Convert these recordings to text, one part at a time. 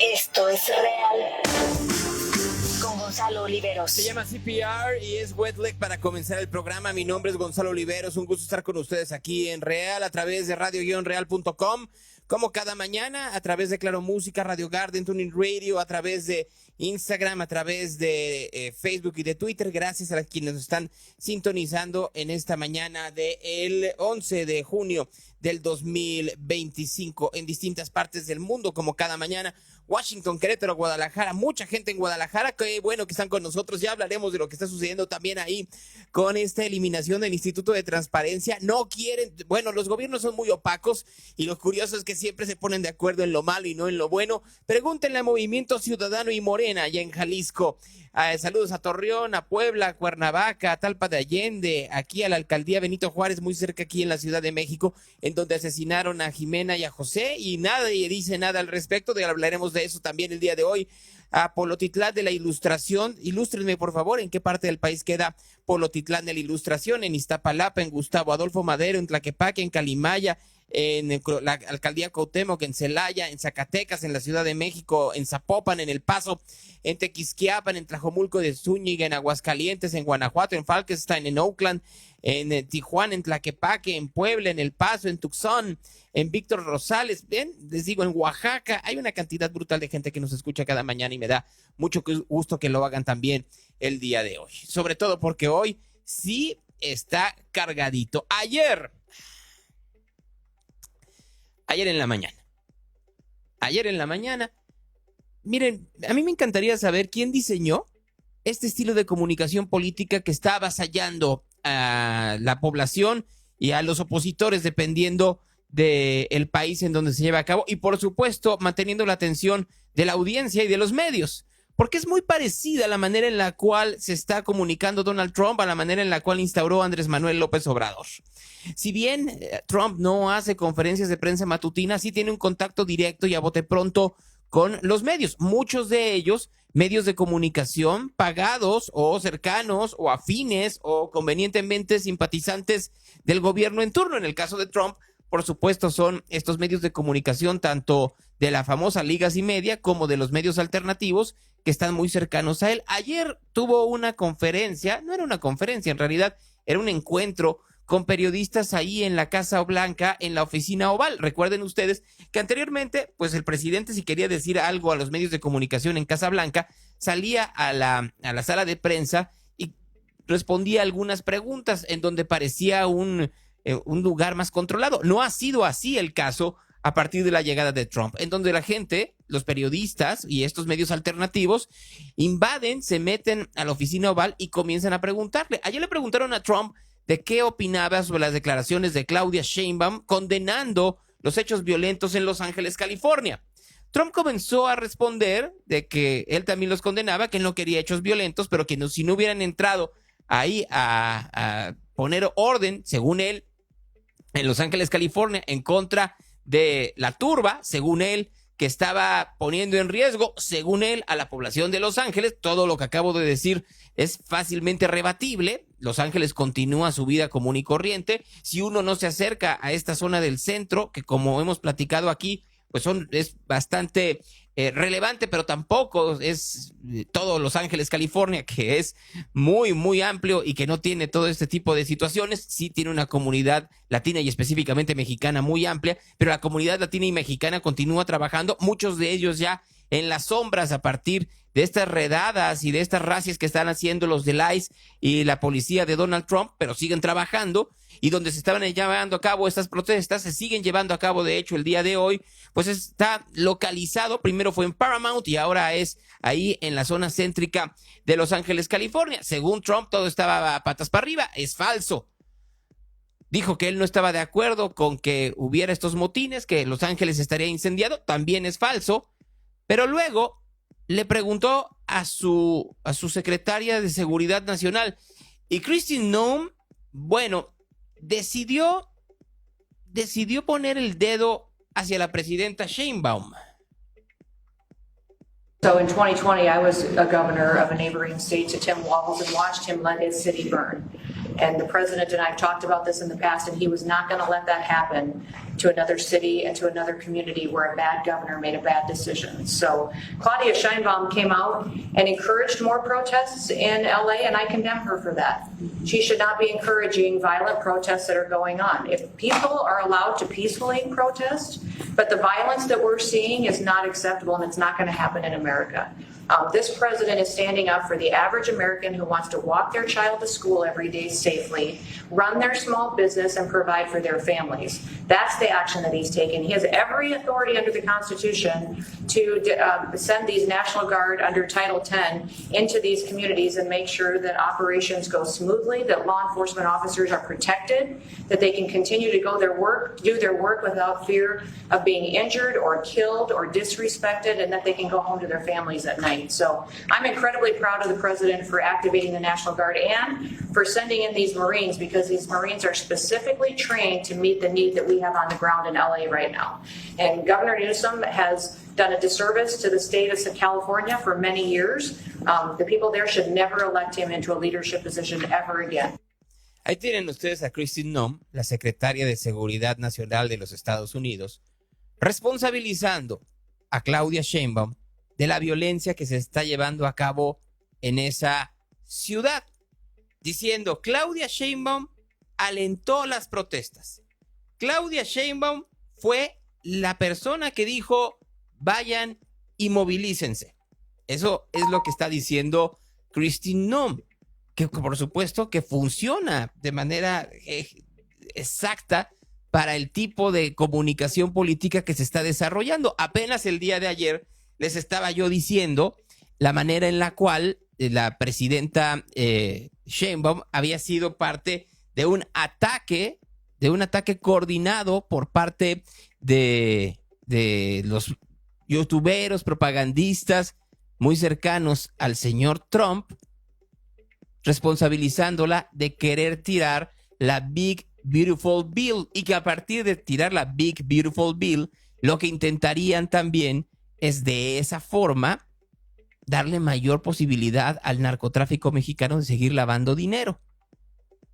Esto es real. Con Gonzalo Oliveros. Se llama CPR y es Wet Leg para comenzar el programa. Mi nombre es Gonzalo Oliveros. Un gusto estar con ustedes aquí en Real a través de radio-real.com. Como cada mañana, a través de Claro Música, Radio Garden, Tuning Radio, a través de Instagram, a través de Facebook y de Twitter. Gracias a quienes nos están sintonizando en esta mañana del 11 de junio del 2025 en distintas partes del mundo, como cada mañana. Washington, Querétaro, Guadalajara, mucha gente en Guadalajara, qué bueno que están con nosotros. Ya hablaremos de lo que está sucediendo también ahí con esta eliminación del Instituto de Transparencia. No quieren, bueno, los gobiernos son muy opacos y lo curioso es que siempre se ponen de acuerdo en lo malo y no en lo bueno. Pregúntenle a Movimiento Ciudadano y Morena allá en Jalisco. Saludos a Torreón, a Puebla, a Cuernavaca, a Talpa de Allende, aquí a la alcaldía Benito Juárez, muy cerca aquí en la Ciudad de México, en donde asesinaron a Jimena y a José y nadie dice nada al respecto. Hablaremos de eso también el día de hoy. A Polotitlán de la Ilustración, ilústrenme por favor en qué parte del país queda Polotitlán de la Ilustración, en Iztapalapa, en Gustavo Adolfo Madero, en Tlaquepaque, en Calimaya, en la alcaldía Cuauhtémoc, en Celaya, en Zacatecas, en la Ciudad de México, en Zapopan, en El Paso, en Tequisquiapan, en Tlajomulco de Zúñiga, en Aguascalientes, en Guanajuato, en Falkenstein, en Oakland, en Tijuana, en Tlaquepaque, en Puebla, en El Paso, en Tucson, en Víctor Rosales, bien, les digo, en Oaxaca. Hay una cantidad brutal de gente que nos escucha cada mañana y me da mucho gusto que lo hagan también el día de hoy, sobre todo porque hoy sí está cargadito. Ayer en la mañana, miren, a mí me encantaría saber quién diseñó este estilo de comunicación política que está avasallando a la población y a los opositores dependiendo del país en donde se lleva a cabo y por supuesto manteniendo la atención de la audiencia y de los medios, porque es muy parecida la manera en la cual se está comunicando Donald Trump a la manera en la cual instauró Andrés Manuel López Obrador. Si bien Trump no hace conferencias de prensa matutinas, sí tiene un contacto directo y a bote pronto con los medios, muchos de ellos medios de comunicación pagados o cercanos o afines o convenientemente simpatizantes del gobierno en turno. En el caso de Trump, por supuesto, son estos medios de comunicación tanto de la famosa Ligas y Media como de los medios alternativos que están muy cercanos a él. Ayer tuvo una conferencia, no era una conferencia, en realidad era un encuentro con periodistas ahí en la Casa Blanca, en la oficina Oval. Recuerden ustedes que anteriormente, pues el presidente, si quería decir algo a los medios de comunicación en Casa Blanca, salía a la sala de prensa y respondía algunas preguntas en donde parecía un lugar más controlado. No ha sido así el caso a partir de la llegada de Trump, en donde la gente, los periodistas y estos medios alternativos invaden, se meten a la oficina Oval y comienzan a preguntarle. Ayer le preguntaron a Trump de qué opinaba sobre las declaraciones de Claudia Sheinbaum condenando los hechos violentos en Los Ángeles, California. Trump comenzó a responder de que él también los condenaba, que él no quería hechos violentos, pero que no, si no hubieran entrado ahí a poner orden, según él, en Los Ángeles, California, en contra de la turba, según él, que estaba poniendo en riesgo, según él, a la población de Los Ángeles. Todo lo que acabo de decir es fácilmente rebatible. Los Ángeles continúa su vida común y corriente. Si uno no se acerca a esta zona del centro, que como hemos platicado aquí, pues es bastante relevante, pero tampoco es todo Los Ángeles, California, que es muy, muy amplio y que no tiene todo este tipo de situaciones. Sí tiene una comunidad latina y específicamente mexicana muy amplia, pero la comunidad latina y mexicana continúa trabajando, muchos de ellos ya en las sombras a partir de estas redadas y de estas racias que están haciendo los del ICE y la policía de Donald Trump, pero siguen trabajando, y donde se estaban llevando a cabo estas protestas, se siguen llevando a cabo. De hecho, el día de hoy, pues está localizado, primero fue en Paramount y ahora es ahí en la zona céntrica de Los Ángeles, California. Según Trump, todo estaba a patas para arriba. Es falso. Dijo que él no estaba de acuerdo con que hubiera estos motines, que Los Ángeles estaría incendiado. También es falso. Pero luego le preguntó a su secretaria de Seguridad Nacional, y Kristi Noem, bueno, decidió poner el dedo hacia la presidenta Sheinbaum. So in 2020, I was a governor of a neighboring state to Tim Walz and watched him let his city burn. And the president and I have talked about this in the past, and he was not going to let that happen to another city and to another community where a bad governor made a bad decision. So Claudia Sheinbaum came out and encouraged more protests in LA, and I condemn her for that. She should not be encouraging violent protests that are going on. If people are allowed to peacefully protest, but the violence that we're seeing is not acceptable, and it's not going to happen in America. This president is standing up for the average American who wants to walk their child to school every day safely, run their small business, and provide for their families. That's the action that he's taken. He has every authority under the Constitution to send these National Guard under Title X into these communities and make sure that operations go smoothly, that law enforcement officers are protected, that they can continue to do their work without fear of being injured or killed or disrespected, and that they can go home to their families at night. So I'm incredibly proud of the president for activating the National Guard and for sending in these Marines, because these Marines are specifically trained to meet the need that we have on the ground in LA right now. And Governor Newsom has done a disservice to the state of California for many years. The people there should never elect him into a leadership position ever again. Ahí tienen ustedes a Kristi Noem, la secretaria de Seguridad Nacional de los Estados Unidos, responsabilizando a Claudia Sheinbaum de la violencia que se está llevando a cabo en esa ciudad, diciendo: Claudia Sheinbaum alentó las protestas. Claudia Sheinbaum fue la persona que dijo: vayan y movilícense. Eso es lo que está diciendo Kristi Noem, que por supuesto que funciona de manera exacta para el tipo de comunicación política que se está desarrollando. Apenas el día de ayer les estaba yo diciendo la manera en la cual la presidenta Sheinbaum había sido parte de un ataque coordinado por parte de los youtuberos, propagandistas muy cercanos al señor Trump, responsabilizándola de querer tirar la Big Beautiful Bill, y que a partir de tirar la Big Beautiful Bill, lo que intentarían también es de esa forma darle mayor posibilidad al narcotráfico mexicano de seguir lavando dinero.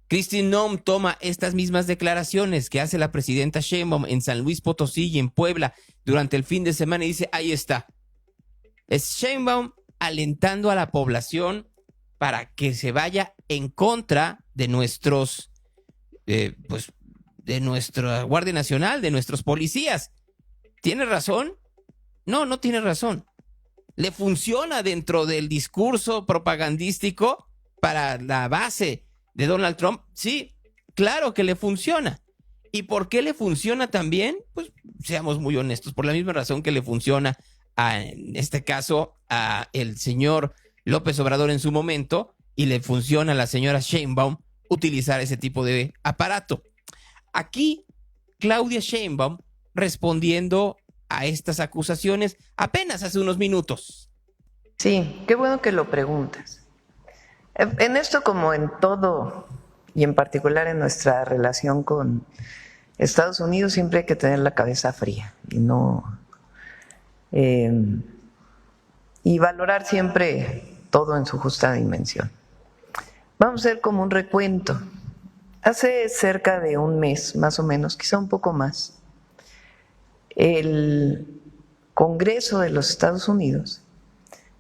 Kristi Noem toma estas mismas declaraciones que hace la presidenta Sheinbaum en San Luis Potosí y en Puebla durante el fin de semana y dice: ahí está. Es Sheinbaum alentando a la población para que se vaya en contra de nuestros, de nuestra Guardia Nacional, de nuestros policías. ¿Tiene razón? No, no tiene razón. ¿Le funciona dentro del discurso propagandístico para la base de Donald Trump? Sí, claro que le funciona. ¿Y por qué le funciona también? Pues seamos muy honestos, por la misma razón que le funciona en este caso a el señor López Obrador en su momento, y le funciona a la señora Sheinbaum utilizar ese tipo de aparato. Aquí Claudia Sheinbaum respondiendo a estas acusaciones apenas hace unos minutos. Sí, qué bueno que lo preguntas. En esto, como en todo, y en particular en nuestra relación con Estados Unidos, siempre hay que tener la cabeza fría y no y valorar siempre todo en su justa dimensión. Vamos a hacer como un recuento. Hace cerca de un mes, más o menos, quizá un poco más, el Congreso de los Estados Unidos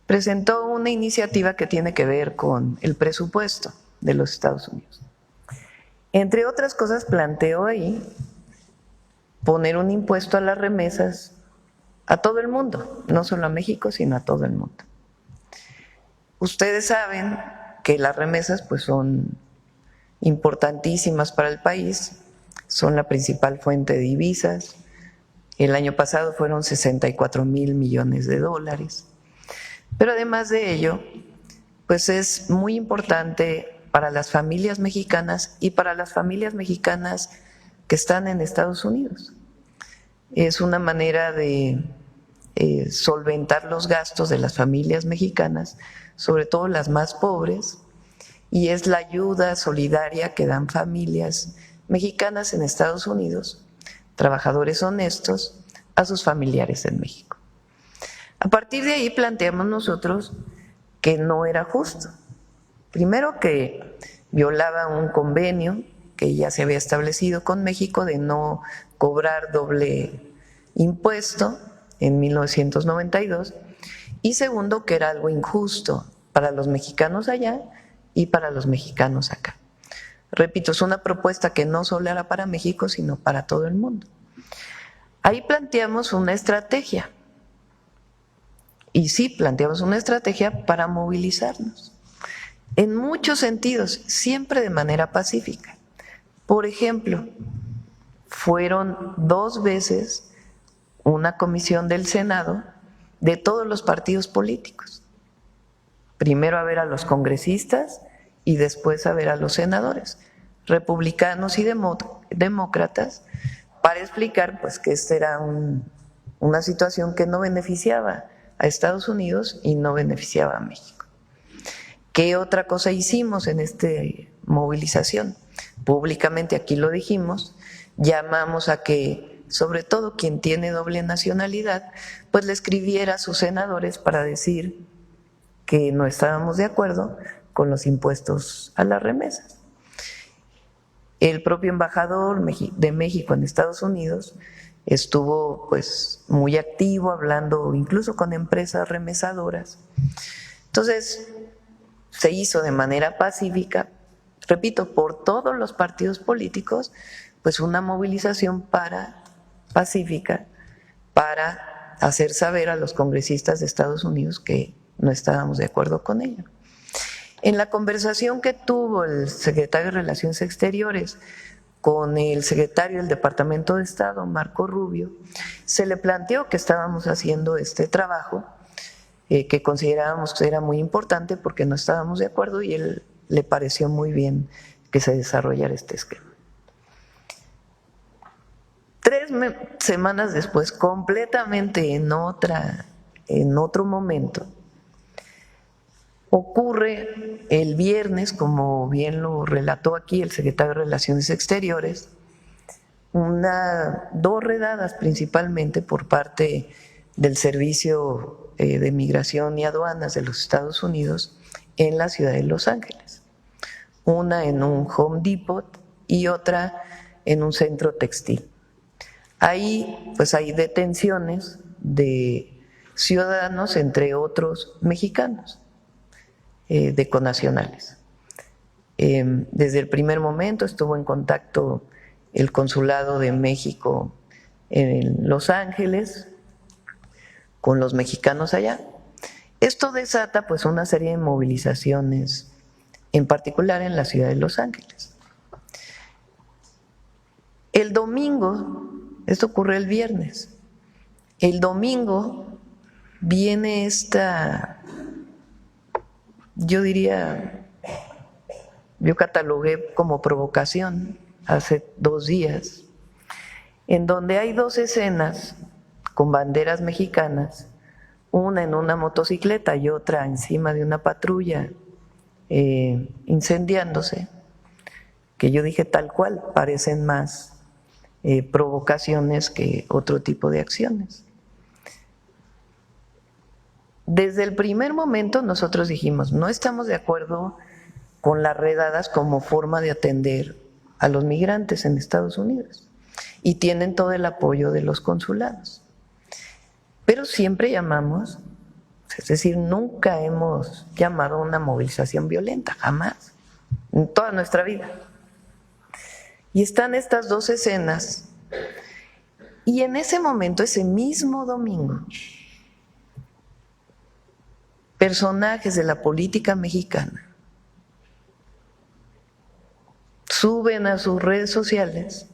presentó una iniciativa que tiene que ver con el presupuesto de los Estados Unidos. Entre otras cosas, planteó ahí poner un impuesto a las remesas a todo el mundo, no solo a México, sino a todo el mundo. Ustedes saben que las remesas pues son importantísimas para el país, son la principal fuente de divisas. El año pasado fueron 64,000 millones de dólares. Pero además de ello, pues es muy importante para las familias mexicanas y para las familias mexicanas que están en Estados Unidos. Es una manera de solventar los gastos de las familias mexicanas, sobre todo las más pobres, y es la ayuda solidaria que dan familias mexicanas en Estados Unidos, trabajadores honestos, a sus familiares en México. A partir de ahí planteamos nosotros que no era justo. Primero, que violaba un convenio que ya se había establecido con México de no cobrar doble impuesto en 1992, y segundo, que era algo injusto para los mexicanos allá y para los mexicanos acá. Repito, es una propuesta que no solo era para México, sino para todo el mundo. Ahí planteamos una estrategia, y sí planteamos una estrategia para movilizarnos, en muchos sentidos, siempre de manera pacífica. Por ejemplo, fueron 2 veces una comisión del Senado de todos los partidos políticos. Primero a ver a los congresistas y después a ver a los senadores, republicanos y demócratas, para explicar pues que esta era una situación que no beneficiaba a Estados Unidos y no beneficiaba a México. ¿Qué otra cosa hicimos en esta movilización? Públicamente, aquí lo dijimos, llamamos a que, sobre todo quien tiene doble nacionalidad, pues le escribiera a sus senadores para decir que no estábamos de acuerdo con los impuestos a las remesas. El propio embajador de México en Estados Unidos estuvo pues muy activo, hablando incluso con empresas remesadoras. Entonces, se hizo de manera pacífica, repito, por todos los partidos políticos, pues una movilización pacífica para hacer saber a los congresistas de Estados Unidos que no estábamos de acuerdo con ello. En la conversación que tuvo el secretario de Relaciones Exteriores con el secretario del Departamento de Estado, Marco Rubio, se le planteó que estábamos haciendo este trabajo, que considerábamos que era muy importante porque no estábamos de acuerdo, y él le pareció muy bien que se desarrollara este esquema. 3 semanas después, completamente en otro momento, ocurre el viernes, como bien lo relató aquí el secretario de Relaciones Exteriores, 2 redadas principalmente por parte del Servicio de Migración y Aduanas de los Estados Unidos en la ciudad de Los Ángeles. Una en un Home Depot y otra en un centro textil. Ahí pues hay detenciones de ciudadanos, entre otros mexicanos, de connacionales. Desde el primer momento estuvo en contacto el Consulado de México en Los Ángeles con los mexicanos allá. Esto desata pues una serie de movilizaciones, en particular en la ciudad de Los Ángeles. El domingo, esto ocurre el viernes, el domingo viene yo catalogué como provocación hace 2 días, en donde hay 2 escenas con banderas mexicanas, una en una motocicleta y otra encima de una patrulla incendiándose, que yo dije tal cual, parecen más provocaciones que otro tipo de acciones. Desde el primer momento nosotros dijimos, no estamos de acuerdo con las redadas como forma de atender a los migrantes en Estados Unidos, y tienen todo el apoyo de los consulados. Pero siempre llamamos, es decir, nunca hemos llamado a una movilización violenta, jamás, en toda nuestra vida. Y están estas 2 escenas, y en ese momento, ese mismo domingo, personajes de la política mexicana suben a sus redes sociales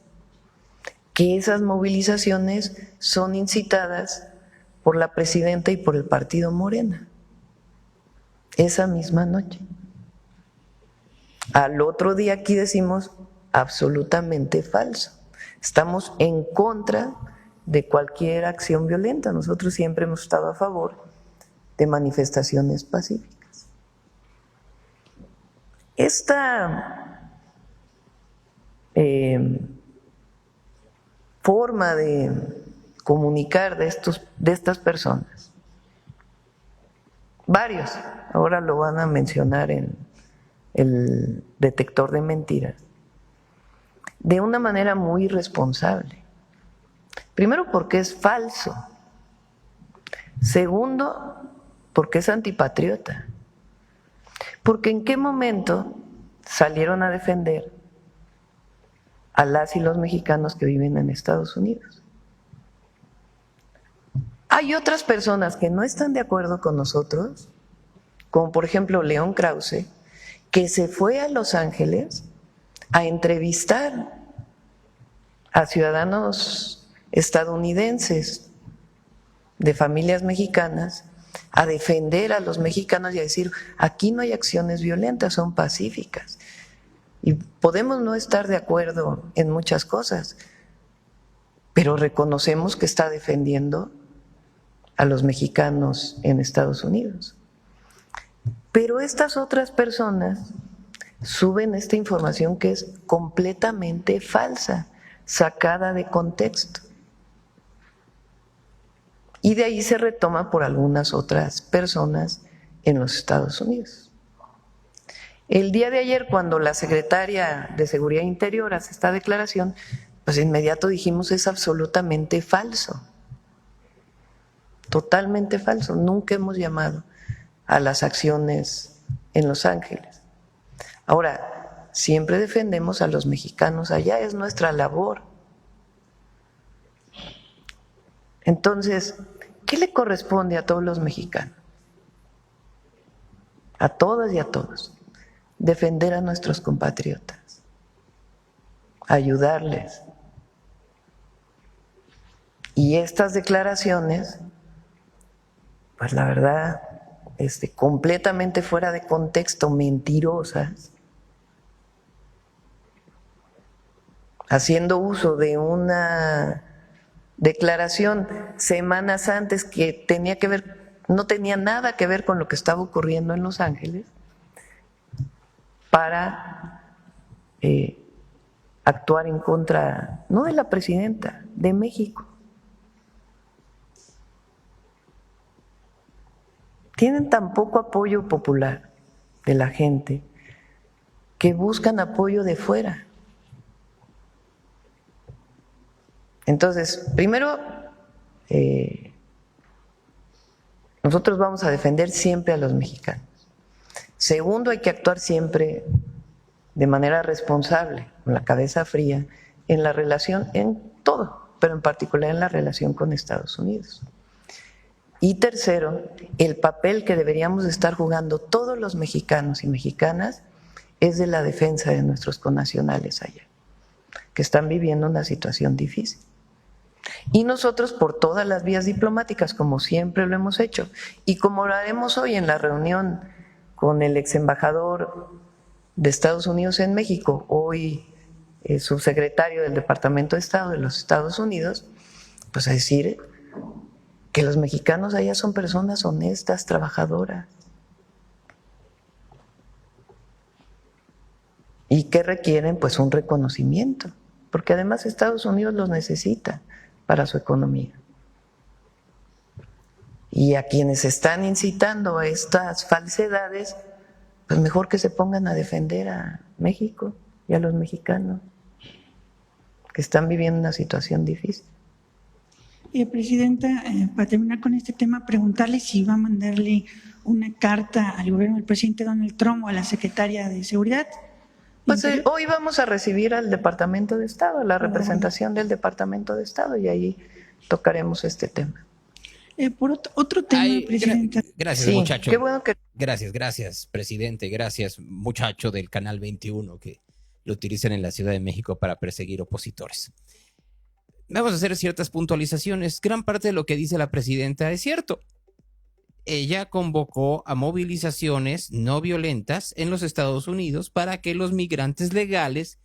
que esas movilizaciones son incitadas por la presidenta y por el partido Morena. Esa misma noche. Al otro día aquí decimos absolutamente falso. Estamos en contra de cualquier acción violenta. Nosotros siempre hemos estado a favor de manifestaciones pacíficas. Esta forma de comunicar de estas personas varios, ahora lo van a mencionar en el detector de mentiras, de una manera muy irresponsable. Primero, porque es falso. Segundo, porque es antipatriota. Porque ¿en qué momento salieron a defender a las y los mexicanos que viven en Estados Unidos? Hay otras personas que no están de acuerdo con nosotros, como por ejemplo León Krause, que se fue a Los Ángeles a entrevistar a ciudadanos estadounidenses de familias mexicanas, a defender a los mexicanos y a decir, aquí no hay acciones violentas, son pacíficas. Y podemos no estar de acuerdo en muchas cosas, pero reconocemos que está defendiendo a los mexicanos en Estados Unidos. Pero estas otras personas suben esta información que es completamente falsa, sacada de contexto. Y de ahí se retoma por algunas otras personas en los Estados Unidos. El día de ayer, cuando la secretaria de Seguridad Interior hace esta declaración, pues de inmediato dijimos es absolutamente falso, totalmente falso. Nunca hemos llamado a las acciones en Los Ángeles. Ahora, siempre defendemos a los mexicanos allá, es nuestra labor. Entonces, ¿qué le corresponde a todos los mexicanos? A todas y a todos. Defender a nuestros compatriotas, ayudarles. Y estas declaraciones, pues la verdad, completamente fuera de contexto, mentirosas, haciendo uso de una declaración semanas antes que tenía que ver, no tenía nada que ver con lo que estaba ocurriendo en Los Ángeles, para actuar en contra, no de la presidenta, de México. Tienen tan poco apoyo popular de la gente que buscan apoyo de fuera. Entonces, primero, nosotros vamos a defender siempre a los mexicanos. Segundo, hay que actuar siempre de manera responsable, con la cabeza fría, en la relación, en todo, pero en particular en la relación con Estados Unidos. Y tercero, el papel que deberíamos estar jugando todos los mexicanos y mexicanas es de la defensa de nuestros connacionales allá, que están viviendo una situación difícil. Y nosotros, por todas las vías diplomáticas, como siempre lo hemos hecho, y como lo haremos hoy en la reunión con el ex embajador de Estados Unidos en México, hoy subsecretario del Departamento de Estado de los Estados Unidos, pues a decir que los mexicanos allá son personas honestas, trabajadoras, y que requieren pues un reconocimiento, porque además Estados Unidos los necesita para su economía. Y a quienes están incitando a estas falsedades, pues mejor que se pongan a defender a México y a los mexicanos que están viviendo una situación difícil. Presidenta, para terminar con este tema, preguntarle si va a mandarle una carta al gobierno del presidente Donald Trump o a la secretaria de Seguridad. Pues hoy vamos a recibir al Departamento de Estado, a la representación del Departamento de Estado, y ahí tocaremos este tema. Por otro tema, Presidenta. Gracias, sí, muchacho. Qué bueno que... Gracias, presidente. Gracias, muchacho del Canal 21 que lo utilizan en la Ciudad de México para perseguir opositores. Vamos a hacer ciertas puntualizaciones. Gran parte de lo que dice la presidenta es cierto. Ella convocó a movilizaciones no violentas en los Estados Unidos para que los migrantes legales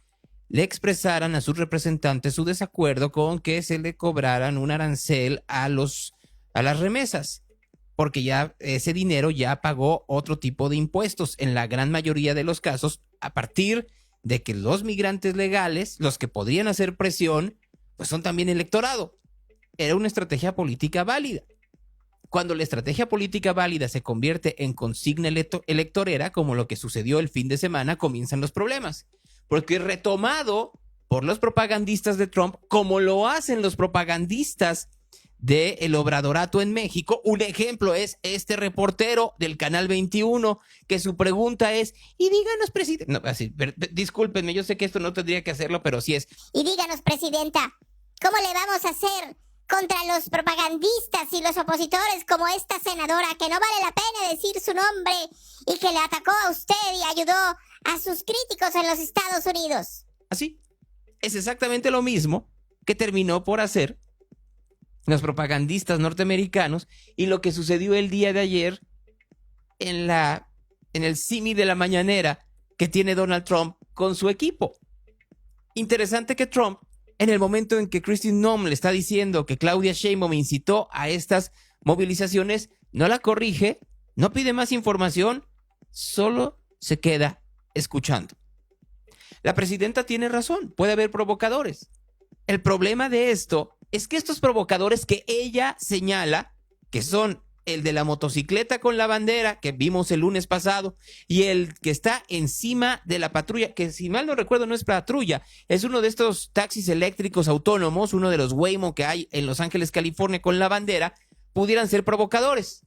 le expresaran a sus representantes su desacuerdo con que se le cobraran un arancel a las remesas, porque ya ese dinero ya pagó otro tipo de impuestos en la gran mayoría de los casos, a partir de que los migrantes legales, los que podrían hacer presión, pues son también electorado. Era una estrategia política válida. Cuando la estrategia política válida se convierte en consigna electorera, como lo que sucedió el fin de semana, comienzan los problemas. Porque retomado por los propagandistas de Trump, como lo hacen los propagandistas del Obradorato en México. Un ejemplo es este reportero del Canal 21, que su pregunta es, y díganos, presidente, no, así, discúlpenme, yo sé que esto no tendría que hacerlo, pero sí es, Y díganos, presidenta, ¿cómo le vamos a hacer contra los propagandistas y los opositores como esta senadora que no vale la pena decir su nombre y que le atacó a usted y ayudó a sus críticos en los Estados Unidos? así. Es exactamente lo mismo que terminó por hacer los propagandistas norteamericanos y lo que sucedió el día de ayer en el símil de la mañanera que tiene Donald Trump con su equipo. Interesante que Trump, en el momento en que Kristi Noem le está diciendo que Claudia Sheinbaum incitó a estas movilizaciones, no la corrige, no pide más información, solo se queda escuchando. La presidenta tiene razón, puede haber provocadores. El problema de esto es que estos provocadores que ella señala, que son el de la motocicleta con la bandera que vimos el lunes pasado y el que está encima de la patrulla, que si mal no recuerdo no es patrulla, es uno de estos taxis eléctricos autónomos, uno de los Waymo que hay en Los Ángeles, California con la bandera, pudieran ser provocadores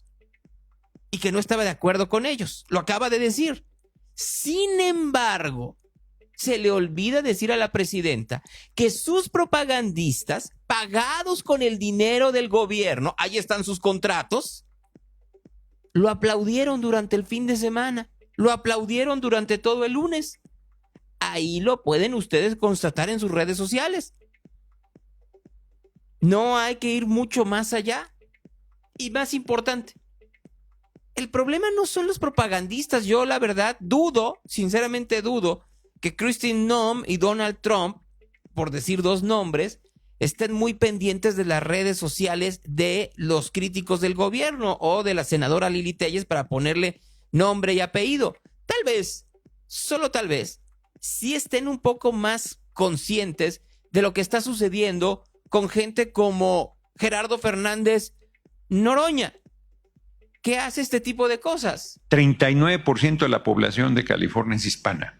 y que no estaba de acuerdo con ellos. Lo acaba de decir. Sin embargo, se le olvida decir a la presidenta que sus propagandistas, pagados con el dinero del gobierno, ahí están sus contratos, lo aplaudieron durante el fin de semana, lo aplaudieron durante todo el lunes. Ahí lo pueden ustedes constatar en sus redes sociales. No hay que ir mucho más allá. Y más importante, el problema no son los propagandistas. Yo la verdad dudo, sinceramente dudo, que Kristi Noem y Donald Trump, por decir dos nombres, estén muy pendientes de las redes sociales de los críticos del gobierno o de la senadora Lili Telles para ponerle nombre y apellido. Tal vez, solo tal vez, sí estén un poco más conscientes de lo que está sucediendo con gente como Gerardo Fernández Noroña, que hace este tipo de cosas. 39% de la población de California es hispana.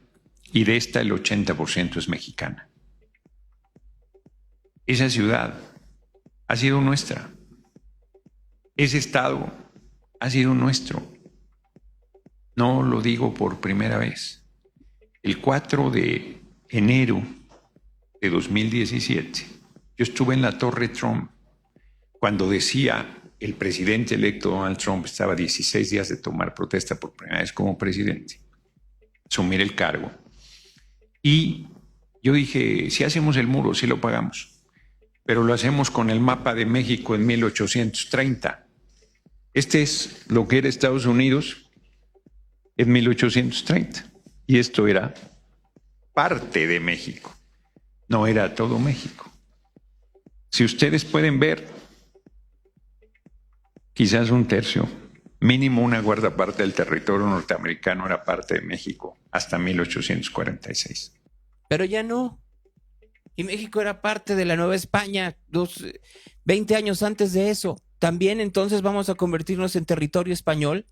Y de esta el 80% es mexicana. Esa ciudad ha sido nuestra. Ese estado ha sido nuestro. No lo digo por primera vez. El 4 de enero de 2017, yo estuve en la Torre Trump cuando decía el presidente electo Donald Trump estaba 16 días de tomar protesta por primera vez como presidente, asumir el cargo. Y yo dije, si hacemos el muro, sí lo pagamos, pero lo hacemos con el mapa de México en 1830. Este es lo que era Estados Unidos en 1830. Y esto era parte de México, no era todo México. Si ustedes pueden ver, quizás un tercio, mínimo una cuarta parte del territorio norteamericano era parte de México hasta 1846. Pero ya no. Y México era parte de la Nueva España 20 años antes de eso. También entonces vamos a convertirnos en territorio español.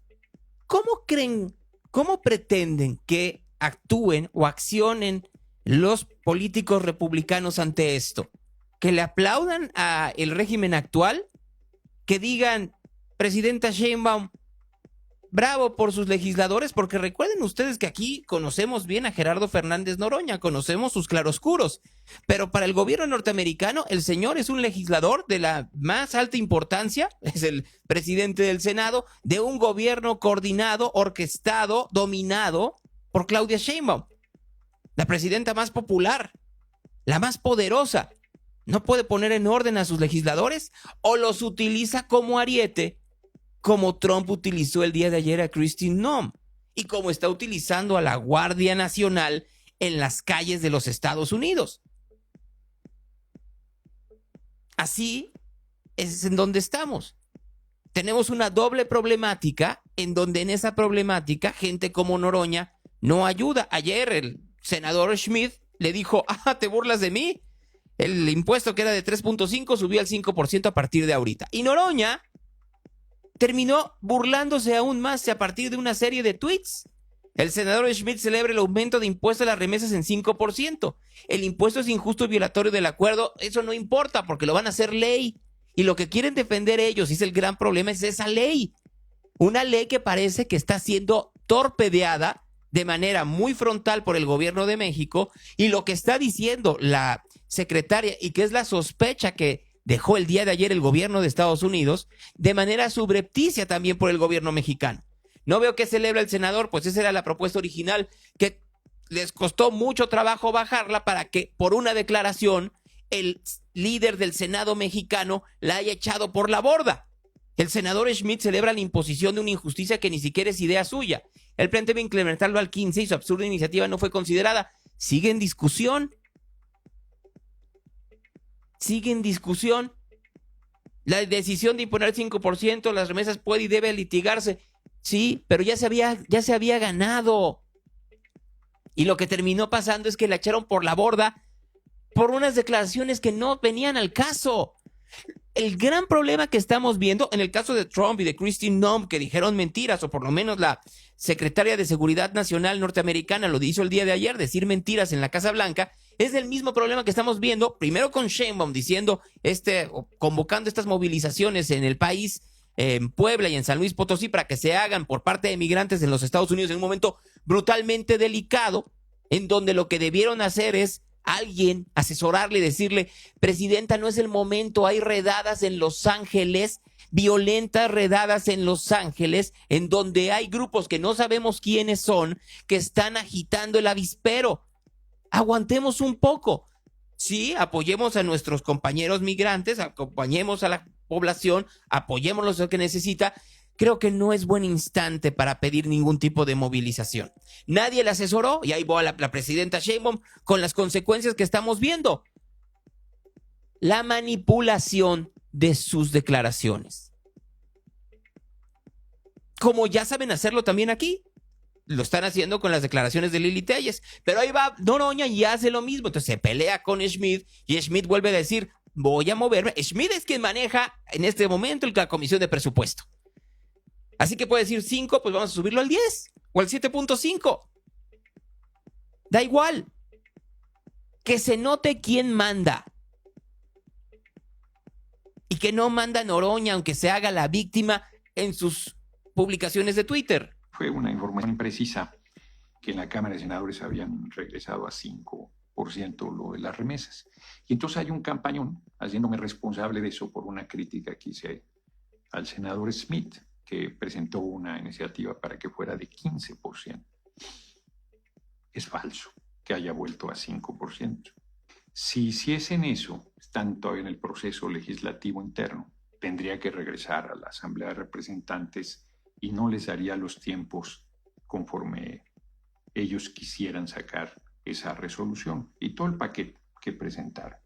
¿Cómo creen, cómo pretenden que actúen o accionen los políticos republicanos ante esto? ¿Que le aplaudan al régimen actual? ¿Que digan, presidenta Sheinbaum, bravo por sus legisladores? Porque recuerden ustedes que aquí conocemos bien a Gerardo Fernández Noroña, conocemos sus claroscuros, pero para el gobierno norteamericano el señor es un legislador de la más alta importancia, es el presidente del Senado, de un gobierno coordinado, orquestado, dominado por Claudia Sheinbaum, la presidenta más popular, la más poderosa. ¿No puede poner en orden a sus legisladores o los utiliza como ariete, como Trump utilizó el día de ayer a Kristi Noem y como está utilizando a la Guardia Nacional en las calles de los Estados Unidos? Así es en donde estamos. Tenemos una doble problemática en donde en esa problemática gente como Noroña no ayuda. Ayer el senador Schmidt le dijo, ¿te burlas de mí? El impuesto que era de 3.5 subió al 5% a partir de ahorita. Y Noroña terminó burlándose aún más a partir de una serie de tweets. El senador Schmidt celebra el aumento de impuestos a las remesas en 5%. El impuesto es injusto y violatorio del acuerdo. Eso no importa porque lo van a hacer ley. Y lo que quieren defender ellos, y es el gran problema, es esa ley. Una ley que parece que está siendo torpedeada de manera muy frontal por el gobierno de México. Y lo que está diciendo la secretaria, y que es la sospecha que dejó el día de ayer el gobierno de Estados Unidos, de manera subrepticia también por el gobierno mexicano. No veo qué celebra el senador, pues esa era la propuesta original, que les costó mucho trabajo bajarla para que por una declaración el líder del Senado mexicano la haya echado por la borda. El senador Schmidt celebra la imposición de una injusticia que ni siquiera es idea suya. El plan debe implementarlo al 15 y su absurda iniciativa no fue considerada. Sigue en discusión. Sigue en discusión. La decisión de imponer 5%, las remesas puede y debe litigarse. Sí, pero ya se había ganado. Y lo que terminó pasando es que la echaron por la borda por unas declaraciones que no venían al caso. El gran problema que estamos viendo en el caso de Trump y de Kristi Noem, que dijeron mentiras, o por lo menos la secretaria de Seguridad Nacional norteamericana lo hizo el día de ayer, decir mentiras en la Casa Blanca, es el mismo problema que estamos viendo, primero con Sheinbaum diciendo, convocando estas movilizaciones en el país, en Puebla y en San Luis Potosí, para que se hagan por parte de migrantes en los Estados Unidos en un momento brutalmente delicado, en donde lo que debieron hacer es alguien asesorarle y decirle, presidenta, no es el momento, hay redadas en Los Ángeles, violentas redadas en Los Ángeles, en donde hay grupos que no sabemos quiénes son, que están agitando el avispero. Aguantemos un poco. Sí, apoyemos a nuestros compañeros migrantes, acompañemos a la población, apoyemos lo que necesita. Creo que no es buen instante para pedir ningún tipo de movilización. Nadie le asesoró y ahí va la presidenta Sheinbaum con las consecuencias que estamos viendo. La manipulación de sus declaraciones. Como ya saben hacerlo también aquí. Lo están haciendo con las declaraciones de Lili Telles. Pero ahí va Noroña y hace lo mismo. Entonces se pelea con Schmidt y Schmidt vuelve a decir, voy a moverme. Schmidt es quien maneja en este momento la comisión de presupuesto. Así que puede decir 5, pues vamos a subirlo al 10 o al 7.5. Da igual. Que se note quién manda. Y que no manda Noroña, aunque se haga la víctima en sus publicaciones de Twitter. Fue una información imprecisa que en la Cámara de Senadores habían regresado a 5% lo de las remesas. Y entonces hay un campañón haciéndome responsable de eso por una crítica que hice al senador Smith, que presentó una iniciativa para que fuera de 15%. Es falso que haya vuelto a 5%. Si hiciesen eso, están todavía en el proceso legislativo interno, tendría que regresar a la Asamblea de Representantes y no les daría los tiempos conforme ellos quisieran sacar esa resolución y todo el paquete que presentaron.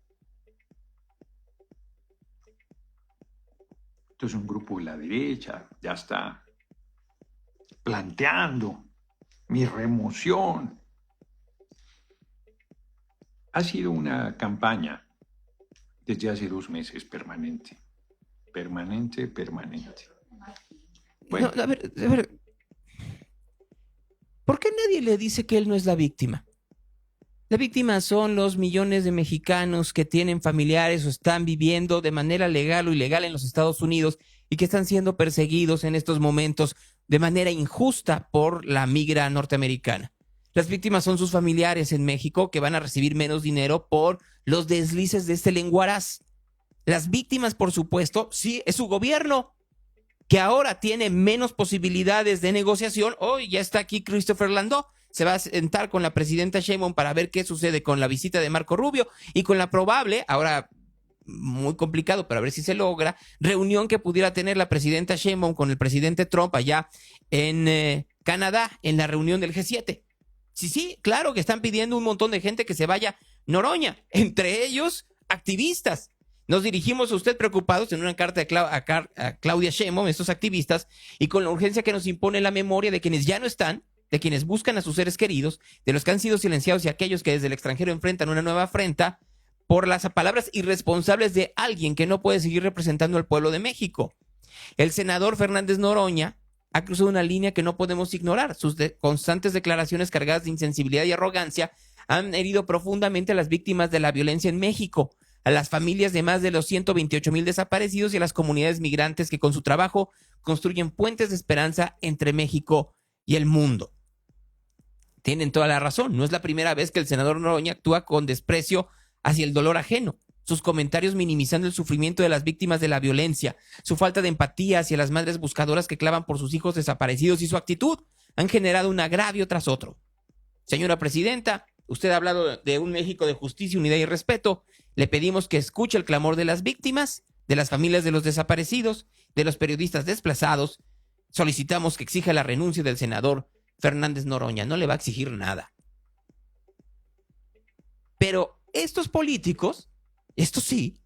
Entonces un grupo de la derecha ya está planteando mi remoción. Ha sido una campaña desde hace 2 meses permanente. Permanente. Bueno. No, a ver. ¿Por qué nadie le dice que él no es la víctima? La víctima son los millones de mexicanos que tienen familiares o están viviendo de manera legal o ilegal en los Estados Unidos y que están siendo perseguidos en estos momentos de manera injusta por la migra norteamericana. Las víctimas son sus familiares en México que van a recibir menos dinero por los deslices de este lenguaraz. Las víctimas, por supuesto, sí, es su gobierno, que ahora tiene menos posibilidades de negociación. Hoy ya está aquí Christopher Landó. Se va a sentar con la presidenta Sheinbaum para ver qué sucede con la visita de Marco Rubio y con la probable, ahora muy complicado, pero a ver si se logra, reunión que pudiera tener la presidenta Sheinbaum con el presidente Trump allá en Canadá, en la reunión del G7. Sí, claro que están pidiendo un montón de gente que se vaya Noroña, entre ellos activistas. Nos dirigimos a usted preocupados en una carta a Claudia Sheinbaum, estos activistas, y con la urgencia que nos impone la memoria de quienes ya no están, de quienes buscan a sus seres queridos, de los que han sido silenciados y aquellos que desde el extranjero enfrentan una nueva afrenta por las palabras irresponsables de alguien que no puede seguir representando al pueblo de México. El senador Fernández Noroña ha cruzado una línea que no podemos ignorar. Sus constantes declaraciones cargadas de insensibilidad y arrogancia han herido profundamente a las víctimas de la violencia en México, a las familias de más de los 128,000 desaparecidos y a las comunidades migrantes que con su trabajo construyen puentes de esperanza entre México y el mundo. Tienen toda la razón. No es la primera vez que el senador Noroña actúa con desprecio hacia el dolor ajeno. Sus comentarios minimizando el sufrimiento de las víctimas de la violencia, su falta de empatía hacia las madres buscadoras que claman por sus hijos desaparecidos y su actitud han generado un agravio tras otro. Señora presidenta, usted ha hablado de un México de justicia, unidad y respeto. Le pedimos que escuche el clamor de las víctimas, de las familias de los desaparecidos, de los periodistas desplazados. Solicitamos que exija la renuncia del senador Fernández Noroña. No le va a exigir nada. Pero estos políticos, estos sí,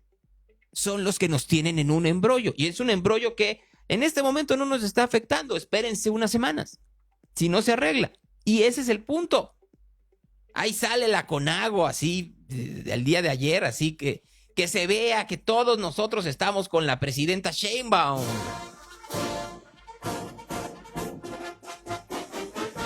son los que nos tienen en un embrollo. Y es un embrollo que en este momento no nos está afectando. Espérense unas semanas, si no se arregla. Y ese es el punto. Ahí sale la CONAGO así, del día de ayer, así que se vea que todos nosotros estamos con la presidenta Sheinbaum.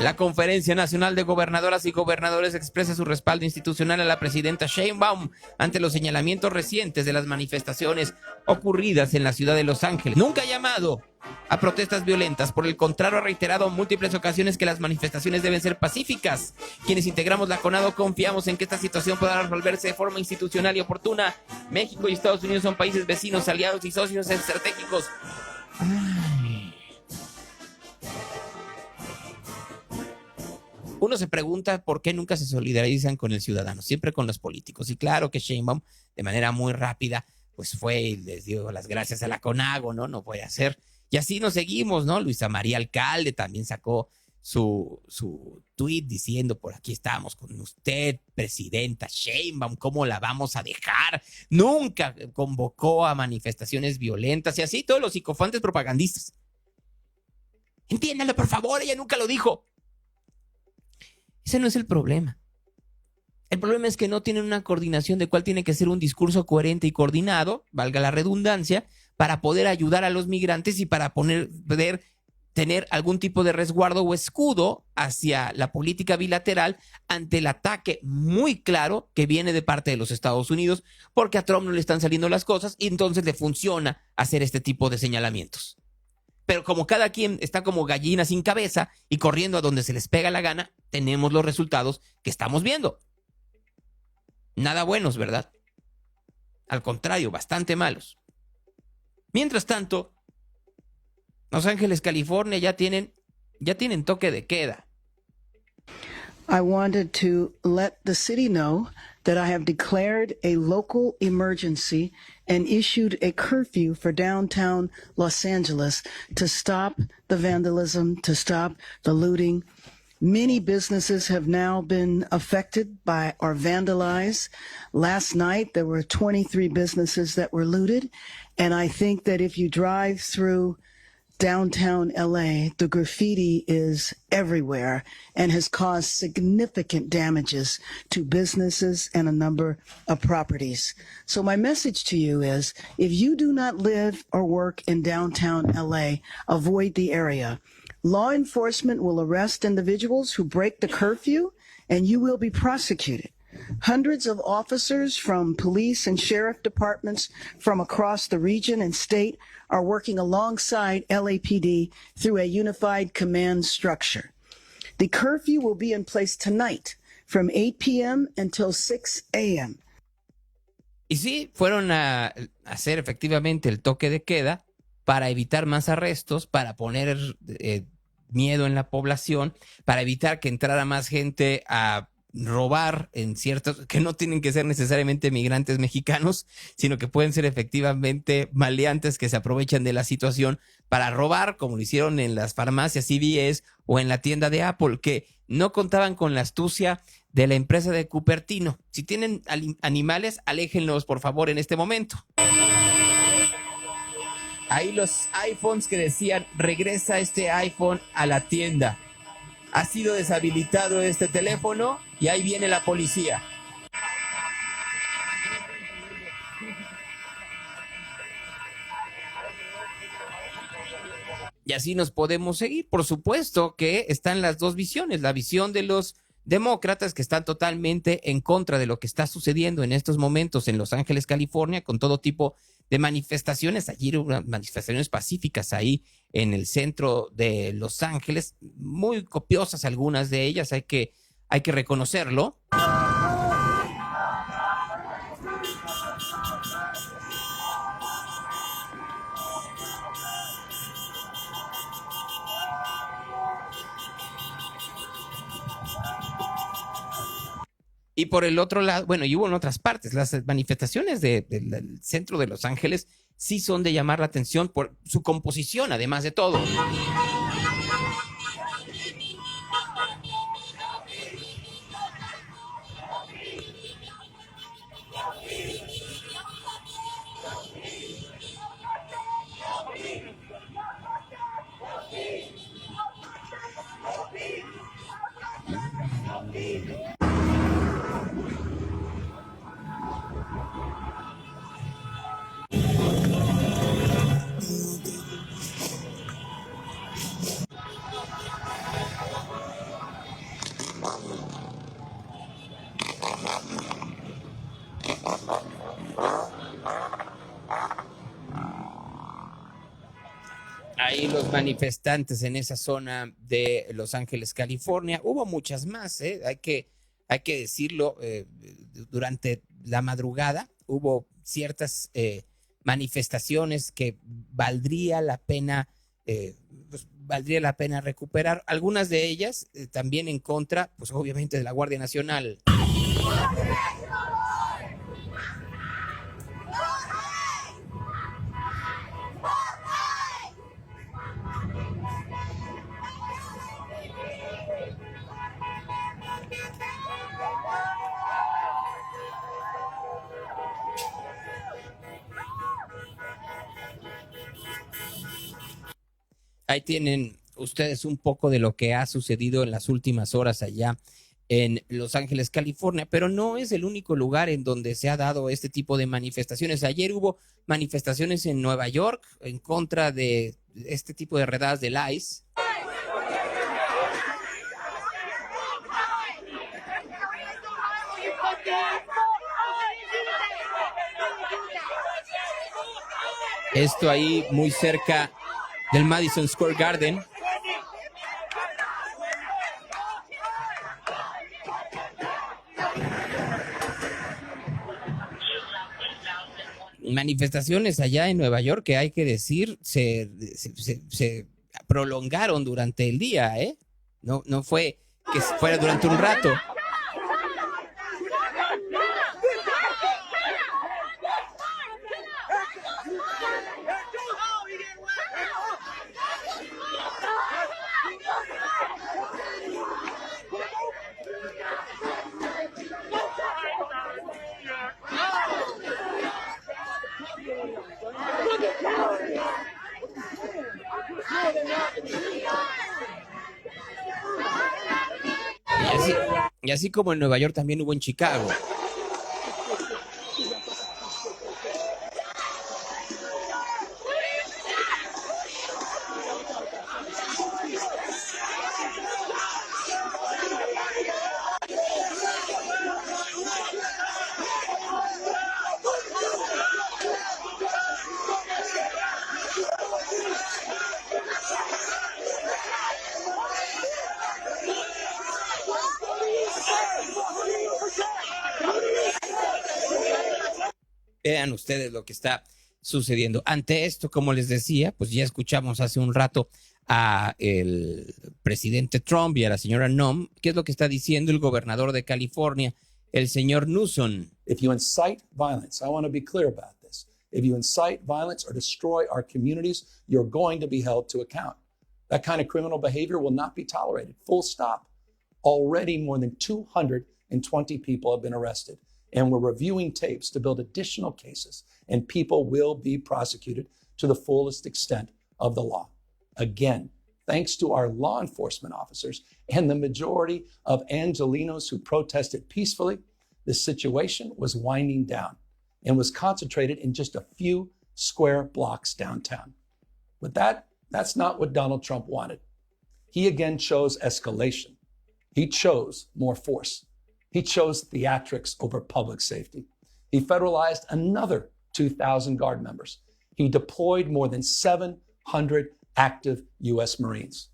La Conferencia Nacional de Gobernadoras y Gobernadores expresa su respaldo institucional a la presidenta Sheinbaum ante los señalamientos recientes de las manifestaciones ocurridas en la ciudad de Los Ángeles. Nunca ha llamado a protestas violentas. Por el contrario, ha reiterado en múltiples ocasiones que las manifestaciones deben ser pacíficas. Quienes integramos la CONAGO confiamos en que esta situación podrá resolverse de forma institucional y oportuna. México y Estados Unidos son países vecinos, aliados y socios estratégicos. Uno se pregunta por qué nunca se solidarizan con el ciudadano, siempre con los políticos. Y claro que Sheinbaum, de manera muy rápida, pues fue y les dio las gracias a la CONAGO, ¿no? No puede hacer. Y así nos seguimos, ¿no? Luisa María Alcalde también sacó su tuit diciendo, por aquí estamos con usted, presidenta Sheinbaum, ¿cómo la vamos a dejar? Nunca convocó a manifestaciones violentas y así todos los psicofantes propagandistas. Entiéndalo, por favor, ella nunca lo dijo. Ese no es el problema. El problema es que no tienen una coordinación de cuál tiene que ser un discurso coherente y coordinado, valga la redundancia, para poder ayudar a los migrantes y para poder tener algún tipo de resguardo o escudo hacia la política bilateral ante el ataque muy claro que viene de parte de los Estados Unidos, porque a Trump no le están saliendo las cosas y entonces le funciona hacer este tipo de señalamientos. Pero como cada quien está como gallina sin cabeza y corriendo a donde se les pega la gana, tenemos los resultados que estamos viendo. Nada buenos, ¿verdad? Al contrario, bastante malos. Mientras tanto, Los Ángeles, California, ya tienen toque de queda. I wanted to let the city know that I have declared a local emergency and issued a curfew for downtown Los Angeles to stop the vandalism, to stop the looting. Many businesses have now been affected by or vandalized. Last night, there were 23 businesses that were looted. And I think that if you drive through downtown LA, the graffiti is everywhere and has caused significant damages to businesses and a number of properties. So my message to you is, if you do not live or work in downtown LA, avoid the area. Law enforcement will arrest individuals who break the curfew, and you will be prosecuted. Hundreds of officers from police and sheriff departments from across the region and state are working alongside LAPD through a unified command structure. The curfew will be in place tonight from 8 p.m. until 6 a.m. Y sí, fueron a hacer efectivamente el toque de queda para evitar más arrestos, para poner miedo en la población, para evitar que entrara más gente a robar en ciertos, que no tienen que ser necesariamente migrantes mexicanos, sino que pueden ser efectivamente maleantes que se aprovechan de la situación para robar, como lo hicieron en las farmacias CVS o en la tienda de Apple, que no contaban con la astucia de la empresa de Cupertino. Si tienen animales, aléjenlos, por favor, en este momento. Ahí los iPhones que decían, regresa este iPhone a la tienda. Ha sido deshabilitado este teléfono y ahí viene la policía. Y así nos podemos seguir. Por supuesto que están las dos visiones, la visión de los demócratas que están totalmente en contra de lo que está sucediendo en estos momentos en Los Ángeles, California, con todo tipo de manifestaciones. Ayer hubo manifestaciones pacíficas ahí en el centro de Los Ángeles, muy copiosas algunas de ellas, hay que reconocerlo. Y por el otro lado, bueno, y hubo en otras partes, las manifestaciones del centro de Los Ángeles sí son de llamar la atención por su composición, además de todo. Ahí los manifestantes en esa zona de Los Ángeles, California. Hubo muchas más, hay que decirlo, durante la madrugada hubo ciertas manifestaciones que valdría la pena recuperar. Algunas de ellas también en contra, pues obviamente, de la Guardia Nacional. Ahí tienen ustedes un poco de lo que ha sucedido en las últimas horas allá en Los Ángeles, California, pero no es el único lugar en donde se ha dado este tipo de manifestaciones. Ayer hubo manifestaciones en Nueva York en contra de este tipo de redadas del ICE. Esto ahí muy cerca del Madison Square Garden. Manifestaciones allá en Nueva York que hay que decir se prolongaron durante el día, no fue que fuera durante un rato. Y así como en Nueva York, también hubo en Chicago. Vean ustedes lo que está sucediendo. Ante esto, como les decía, pues ya escuchamos hace un rato a el presidente Trump y a la señora Noem. ¿Qué es lo que está diciendo el gobernador de California, el señor Newsom? If you incite violence, I want to be clear about this. If you incite violence or destroy our communities, you're going to be held to account. That kind of criminal behavior will not be tolerated. Full stop. Already more than 220 people have been arrested. And we're reviewing tapes to build additional cases, and people will be prosecuted to the fullest extent of the law. Again, thanks to our law enforcement officers and the majority of Angelenos who protested peacefully, the situation was winding down and was concentrated in just a few square blocks downtown. With that, That's not what Donald Trump wanted. He again chose escalation. He chose more force. He chose theatrics over public safety. He federalized another 2,000 Guard members. He deployed more than 700 active U.S. Marines.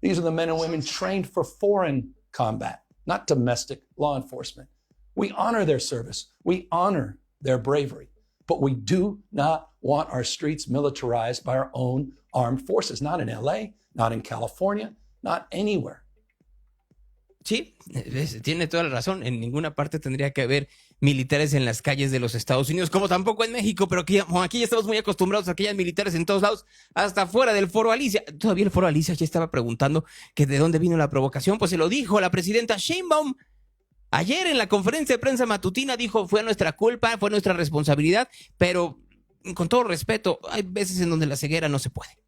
These are the men and women trained for foreign combat, not domestic law enforcement. We honor their service. We honor their bravery. But we do not want our streets militarized by our own armed forces, not in LA, not in California, not anywhere. Sí, tiene toda la razón. En ninguna parte tendría que haber militares en las calles de los Estados Unidos, como tampoco en México, pero aquí ya estamos muy acostumbrados a que hayan militares en todos lados, hasta fuera del Foro Alicia. Todavía el Foro Alicia ya estaba preguntando que de dónde vino la provocación, pues se lo dijo la presidenta Sheinbaum. Ayer en la conferencia de prensa matutina dijo, fue nuestra culpa, fue nuestra responsabilidad, pero con todo respeto, hay veces en donde la ceguera no se puede.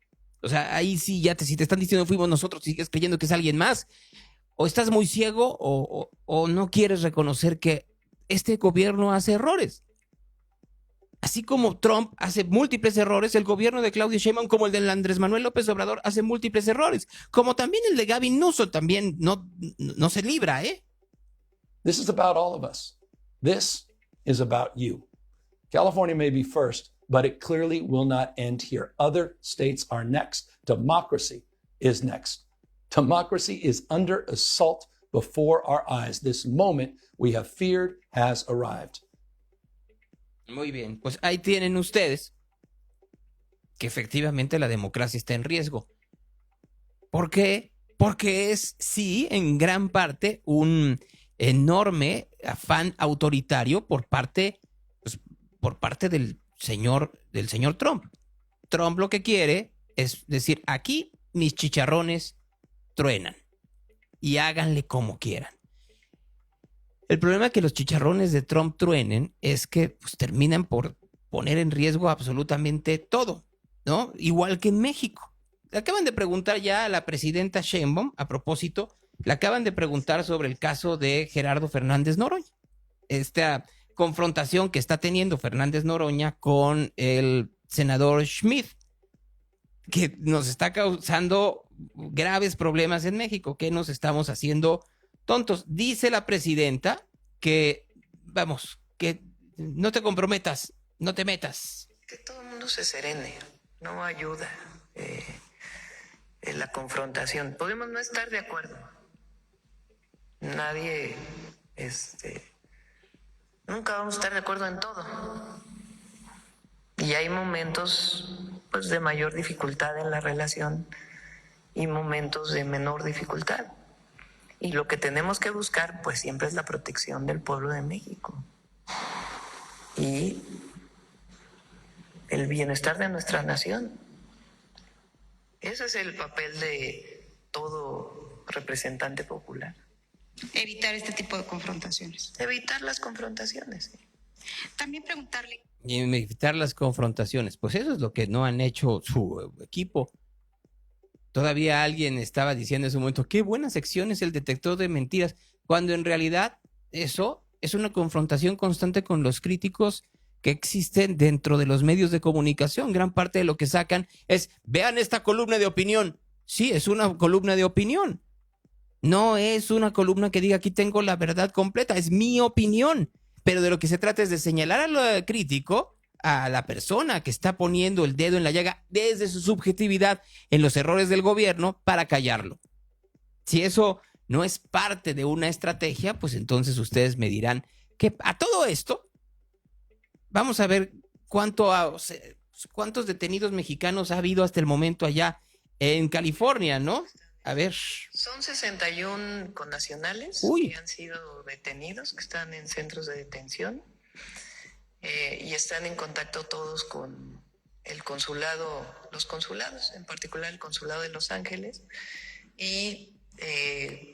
O sea, ahí sí, si te están diciendo fuimos nosotros, sigues creyendo que es alguien más, o estás muy ciego o no quieres reconocer que este gobierno hace errores. Así como Trump hace múltiples errores, el gobierno de Claudia Sheinbaum, como el de Andrés Manuel López Obrador, hace múltiples errores. Como también el de Gavin Newsom, también no se libra, ¿eh? This is about all of us. This is about you. California may be first, but it clearly will not end here. Other states are next. Democracy is next. Democracy is under assault before our eyes. This moment we have feared has arrived. Muy bien, pues ahí tienen ustedes que efectivamente la democracia está en riesgo. ¿Por qué? Porque es, sí, en gran parte un enorme afán autoritario por parte del señor Trump. Trump lo que quiere es decir, aquí mis chicharrones truenan y háganle como quieran. El problema que los chicharrones de Trump truenen es que pues, terminan por poner en riesgo absolutamente todo, ¿no? Igual que en México. Le acaban de preguntar ya a la presidenta Sheinbaum, a propósito, le acaban de preguntar sobre el caso de Gerardo Fernández Noroña. Esta confrontación que está teniendo Fernández Noroña con el senador Schmidt, que nos está causando graves problemas en México, que nos estamos haciendo tontos. Dice la presidenta que, que no te comprometas, no te metas. Que todo el mundo se serene, no ayuda en la confrontación. Podemos no estar de acuerdo. Nadie, nunca vamos a estar de acuerdo en todo. Y hay momentos pues, de mayor dificultad en la relación y momentos de menor dificultad. Y lo que tenemos que buscar, pues siempre es la protección del pueblo de México y el bienestar de nuestra nación. Ese es el papel de todo representante popular. Evitar este tipo de confrontaciones. Evitar las confrontaciones. Sí. También preguntarle. Y evitar las confrontaciones. Pues eso es lo que no han hecho su equipo. Todavía alguien estaba diciendo en ese momento, qué buena sección es el detector de mentiras, cuando en realidad eso es una confrontación constante con los críticos que existen dentro de los medios de comunicación. Gran parte de lo que sacan es, vean esta columna de opinión. Sí, es una columna de opinión. No es una columna que diga, aquí tengo la verdad completa, es mi opinión. Pero de lo que se trata es de señalar al crítico, a la persona que está poniendo el dedo en la llaga desde su subjetividad en los errores del gobierno para callarlo. Si eso no es parte de una estrategia, pues entonces ustedes me dirán que a todo esto, vamos a ver cuántos detenidos mexicanos ha habido hasta el momento allá en California, ¿no? A ver. Son 61 connacionales que han sido detenidos, que están en centros de detención. Y están en contacto todos con el consulado, los consulados, en particular el consulado de Los Ángeles, y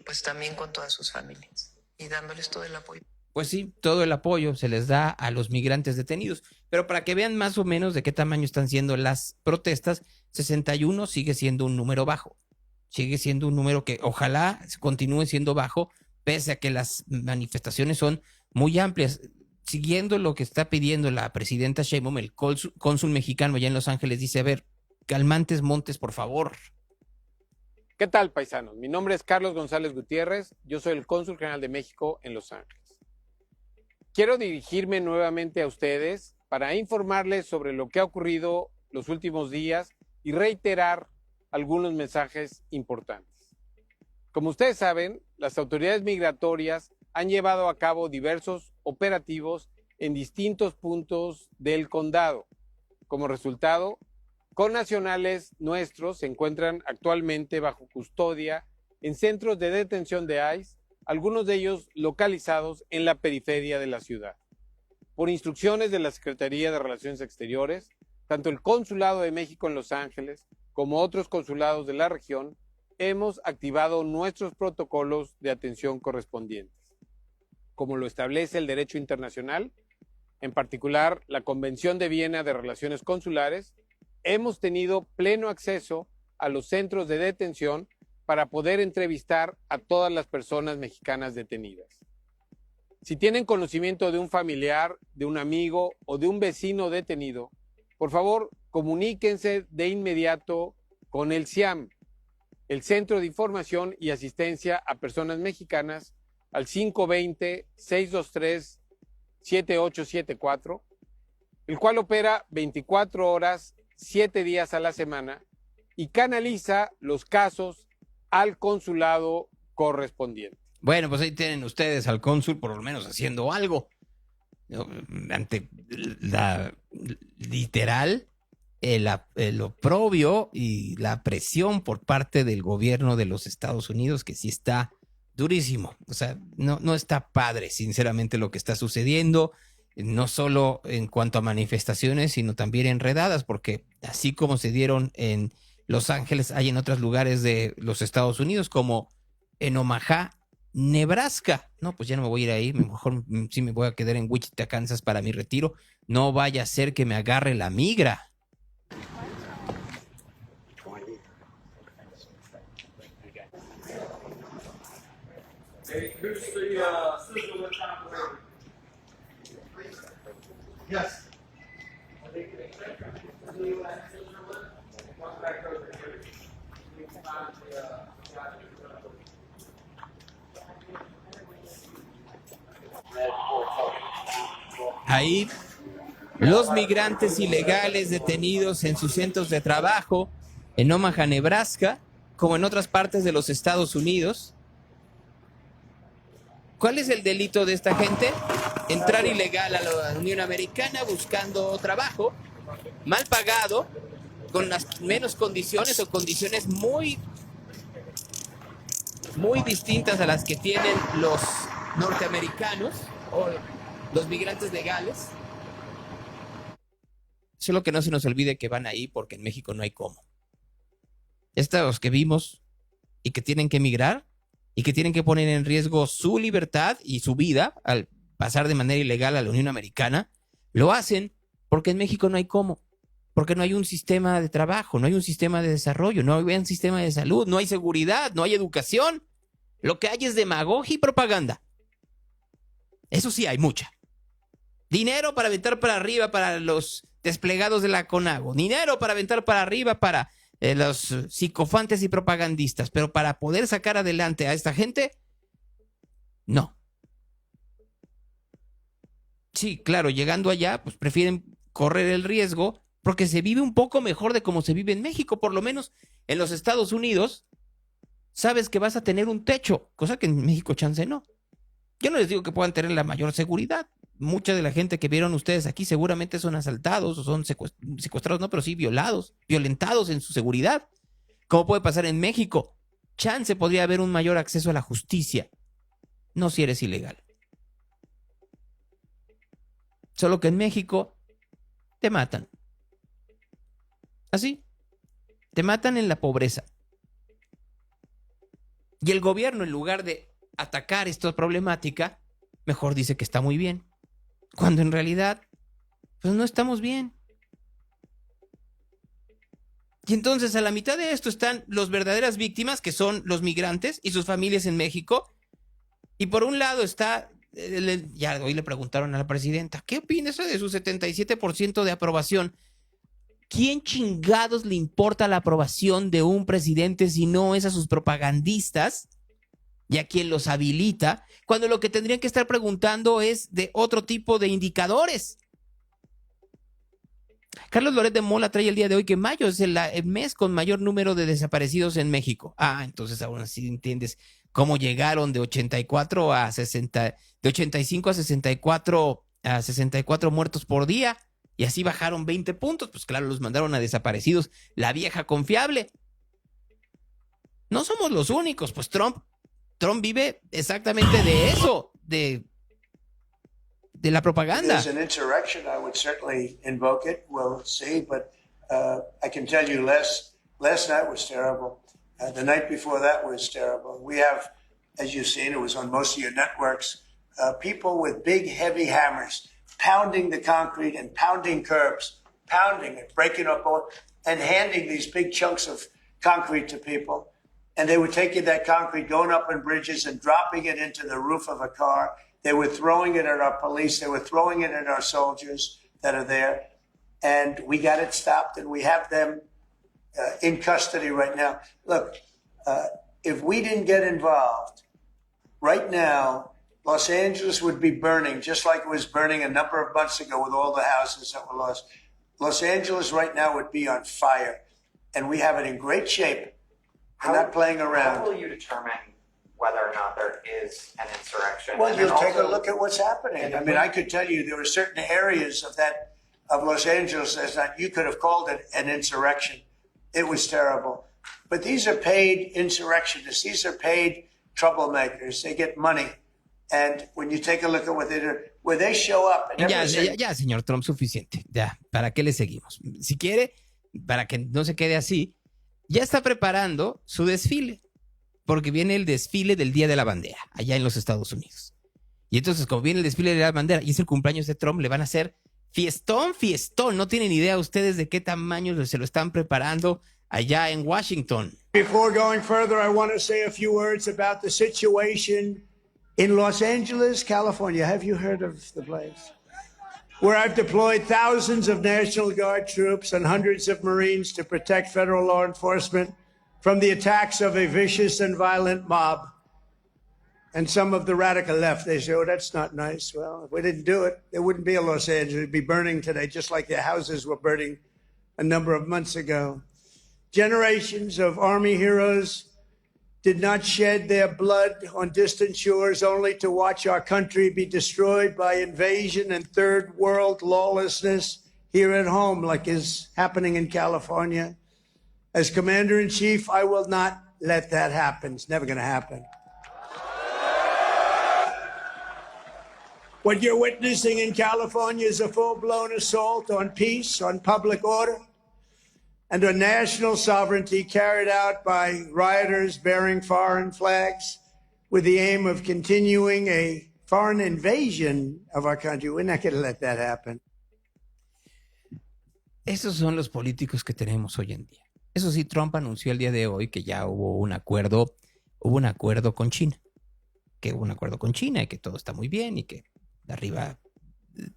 pues también con todas sus familias, y dándoles todo el apoyo. Pues sí, todo el apoyo se les da a los migrantes detenidos, pero para que vean más o menos de qué tamaño están siendo las protestas, 61 sigue siendo un número bajo, sigue siendo un número que ojalá continúe siendo bajo, pese a que las manifestaciones son muy amplias. Siguiendo lo que está pidiendo la presidenta Sheinbaum, el cónsul mexicano allá en Los Ángeles dice, a ver, calmantes montes, por favor. ¿Qué tal, paisanos? Mi nombre es Carlos González Gutiérrez, yo soy el cónsul general de México en Los Ángeles. Quiero dirigirme nuevamente a ustedes para informarles sobre lo que ha ocurrido los últimos días y reiterar algunos mensajes importantes. Como ustedes saben, las autoridades migratorias han llevado a cabo diversos operativos en distintos puntos del condado. Como resultado, connacionales nuestros se encuentran actualmente bajo custodia en centros de detención de ICE, algunos de ellos localizados en la periferia de la ciudad. Por instrucciones de la Secretaría de Relaciones Exteriores, tanto el Consulado de México en Los Ángeles como otros consulados de la región hemos activado nuestros protocolos de atención correspondientes. Como lo establece el derecho internacional, en particular la Convención de Viena de Relaciones Consulares, hemos tenido pleno acceso a los centros de detención para poder entrevistar a todas las personas mexicanas detenidas. Si tienen conocimiento de un familiar, de un amigo o de un vecino detenido, por favor, comuníquense de inmediato con el CIAM, el Centro de Información y Asistencia a Personas Mexicanas, al 520-623-7874, el cual opera 24 horas, 7 días a la semana y canaliza los casos al consulado correspondiente. Bueno, pues ahí tienen ustedes al cónsul por lo menos haciendo algo, ¿no? Ante la literal, el oprobio y la presión por parte del gobierno de los Estados Unidos, que sí está durísimo. O sea, no está padre, sinceramente, lo que está sucediendo. No solo en cuanto a manifestaciones, sino también enredadas, porque así como se dieron en Los Ángeles, hay en otros lugares de los Estados Unidos, como en Omaha, Nebraska. No, pues ya no me voy a ir ahí, mejor sí me voy a quedar en Wichita, Kansas para mi retiro. No vaya a ser que me agarre la migra. Yes. Ahí, los migrantes ilegales detenidos en sus centros de trabajo, en Omaha, Nebraska, como en otras partes de los Estados Unidos. ¿Cuál es el delito de esta gente? Entrar ilegal a la Unión Americana buscando trabajo, mal pagado, con las menos condiciones o condiciones muy distintas a las que tienen los norteamericanos o los migrantes legales. Solo que no se nos olvide que van ahí porque en México no hay cómo. Estos que vimos y que tienen que emigrar y que tienen que poner en riesgo su libertad y su vida al pasar de manera ilegal a la Unión Americana, lo hacen porque en México no hay cómo, porque no hay un sistema de trabajo, no hay un sistema de desarrollo, no hay un sistema de salud, no hay seguridad, no hay educación. Lo que hay es demagogia y propaganda. Eso sí, hay mucha. Dinero para aventar para arriba para los desplegados de la CONAGO, dinero para aventar para arriba para los psicofantes y propagandistas, pero para poder sacar adelante a esta gente, no. Sí, claro, llegando allá, pues prefieren correr el riesgo porque se vive un poco mejor de como se vive en México, por lo menos en los Estados Unidos, sabes que vas a tener un techo, cosa que en México chance no. Yo no les digo que puedan tener la mayor seguridad. Mucha de la gente que vieron ustedes aquí seguramente son asaltados o son secuestrados, no, pero sí violados, violentados en su seguridad. ¿Cómo puede pasar en México? Chance podría haber un mayor acceso a la justicia. No si eres ilegal. Solo que en México te matan. Así. Te matan en la pobreza. Y el gobierno, en lugar de atacar esta problemática, mejor dice que está muy bien. Cuando en realidad, pues no estamos bien. Y entonces a la mitad de esto están las verdaderas víctimas, que son los migrantes y sus familias en México. Y por un lado está, ya hoy le preguntaron a la presidenta, ¿qué opina eso de su 77% de aprobación? ¿Quién chingados le importa la aprobación de un presidente si no es a sus propagandistas y a quien los habilita, cuando lo que tendrían que estar preguntando es de otro tipo de indicadores? Carlos Loret de Mola trae el día de hoy que mayo es el mes con mayor número de desaparecidos en México. Entonces aún así entiendes cómo llegaron de 84 a 60, de 85 a 64 muertos por día, y así bajaron 20 puntos. Pues claro, los mandaron a desaparecidos, la vieja confiable. No somos los únicos, pues Trump vive exactamente de eso, de la propaganda. If there's an insurrection, I would certainly invoke it. We'll see, but I can tell you last night was terrible. The night before that was terrible. We have, as you've seen, it was on most of your networks, people with big, heavy hammers pounding the concrete and pounding curbs, pounding it, breaking up and handing these big chunks of concrete to people. And they were taking that concrete, going up on bridges and dropping it into the roof of a car. They were throwing it at our police. They were throwing it at our soldiers that are there. And we got it stopped, and we have them in custody right now. Look, if we didn't get involved, right now, Los Angeles would be burning, just like it was burning a number of months ago with all the houses that were lost. Los Angeles right now would be on fire, and we have it in great shape. We're not playing around. How will you determine whether or not there is an insurrection? Well, you'll take a look at what's happening. I mean, I could tell you there were certain areas of Los Angeles that you could have called it an insurrection. It was terrible. But these are paid insurrectionists. These are paid troublemakers. They get money. And when you take a look at what they do, where they show up. And ya, señor Trump, suficiente. Ya, ¿para qué le seguimos? Si quiere, para que no se quede así, ya está preparando su desfile, porque viene el desfile del Día de la Bandera, allá en los Estados Unidos. Y entonces, como viene el desfile de la bandera y es el cumpleaños de Trump, le van a hacer fiestón. No tienen idea ustedes de qué tamaño se lo están preparando allá en Washington. Before going further, I want to say a few words about the situation in Los Angeles, California. Have you heard of the place? Where I've deployed thousands of National Guard troops and hundreds of Marines to protect federal law enforcement from the attacks of a vicious and violent mob. And some of the radical left, they say, oh, that's not nice. Well, if we didn't do it, there wouldn't be a Los Angeles. It'd be burning today, just like their houses were burning a number of months ago. Generations of Army heroes did not shed their blood on distant shores only to watch our country be destroyed by invasion and third world lawlessness here at home, like is happening in California. As Commander-in-Chief, I will not let that happen. It's never going to happen. What you're witnessing in California is a full-blown assault on peace, on public order, and on national sovereignty carried out by rioters bearing foreign flags with the aim of continuing a foreign invasion of our country. We're not going to let that happen. Esos son los políticos que tenemos hoy en día. Eso sí, Trump anunció el día de hoy que ya hubo un acuerdo con China. Que hubo un acuerdo con China y que todo está muy bien y que de arriba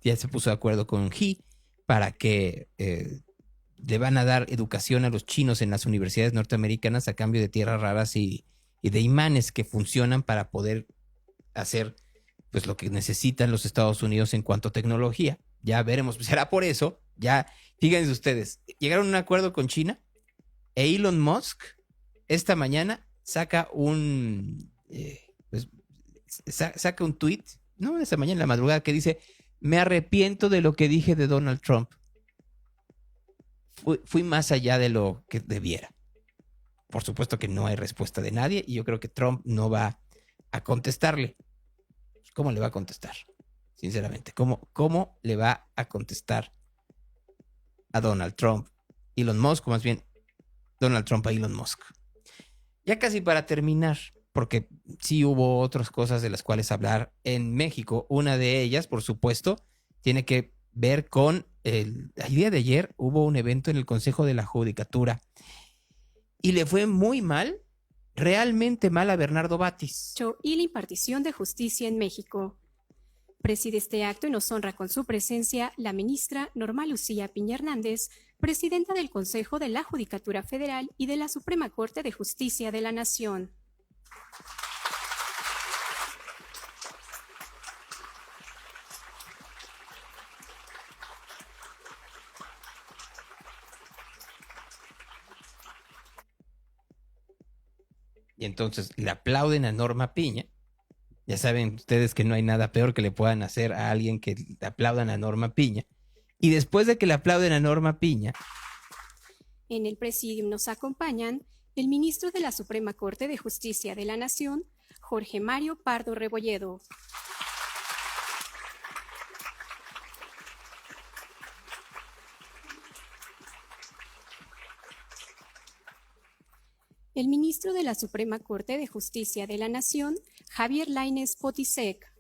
ya se puso de acuerdo con Xi para que le van a dar educación a los chinos en las universidades norteamericanas a cambio de tierras raras y de imanes que funcionan para poder hacer pues lo que necesitan los Estados Unidos en cuanto a tecnología. Ya veremos, será por eso. Ya, fíjense ustedes, llegaron a un acuerdo con China e Elon Musk esta mañana saca un tweet, no, esta mañana en la madrugada, que dice: me arrepiento de lo que dije de Donald Trump. Fui más allá de lo que debiera. Por supuesto que no hay respuesta de nadie y yo creo que Trump no va a contestarle. ¿Cómo le va a contestar? Sinceramente, ¿cómo le va a contestar a Donald Trump? Elon Musk, o más bien Donald Trump a Elon Musk. Ya casi para terminar, porque sí hubo otras cosas de las cuales hablar en México. Una de ellas, por supuesto, tiene que ver con el día de ayer hubo un evento en el Consejo de la Judicatura y le fue muy mal, realmente mal a Bernardo Batis. Y la impartición de justicia en México. Preside este acto y nos honra con su presencia la ministra Norma Lucía Piña Hernández, presidenta del Consejo de la Judicatura Federal y de la Suprema Corte de Justicia de la Nación. Y entonces le aplauden a Norma Piña. Ya saben ustedes que no hay nada peor que le puedan hacer a alguien que le aplaudan a Norma Piña. Y después de que le aplauden a Norma Piña, En el presidium nos acompañan el ministro de la Suprema Corte de Justicia de la Nación, Jorge Mario Pardo Rebolledo. El ministro de la Suprema Corte de Justicia de la Nación, Javier Lainez Potisek.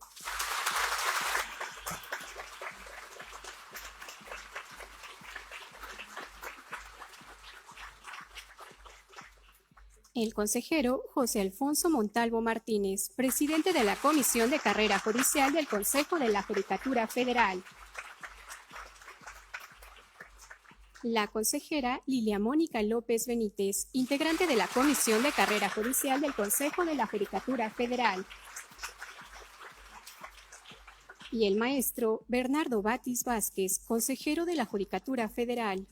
El consejero José Alfonso Montalvo Martínez, presidente de la Comisión de Carrera Judicial del Consejo de la Judicatura Federal. La consejera Lilia Mónica López Benítez, integrante de la Comisión de Carrera Judicial del Consejo de la Judicatura Federal. Y el maestro Bernardo Batis Vázquez, consejero de la Judicatura Federal.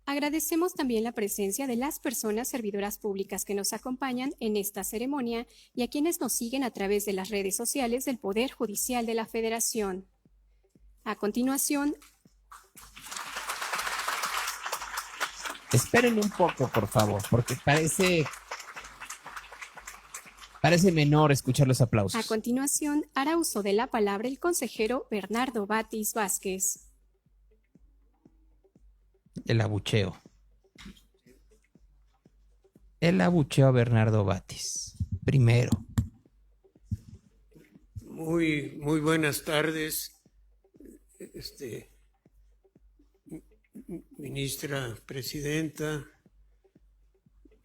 Agradecemos también la presencia de las personas servidoras públicas que nos acompañan en esta ceremonia y a quienes nos siguen a través de las redes sociales del Poder Judicial de la Federación. A continuación, esperen un poco, por favor, porque parece menor escuchar los aplausos. A continuación, hará uso de la palabra el consejero Bernardo Batis Vázquez. El abucheo. El abucheo a Bernardo Batis. Primero. Muy buenas tardes, ministra presidenta,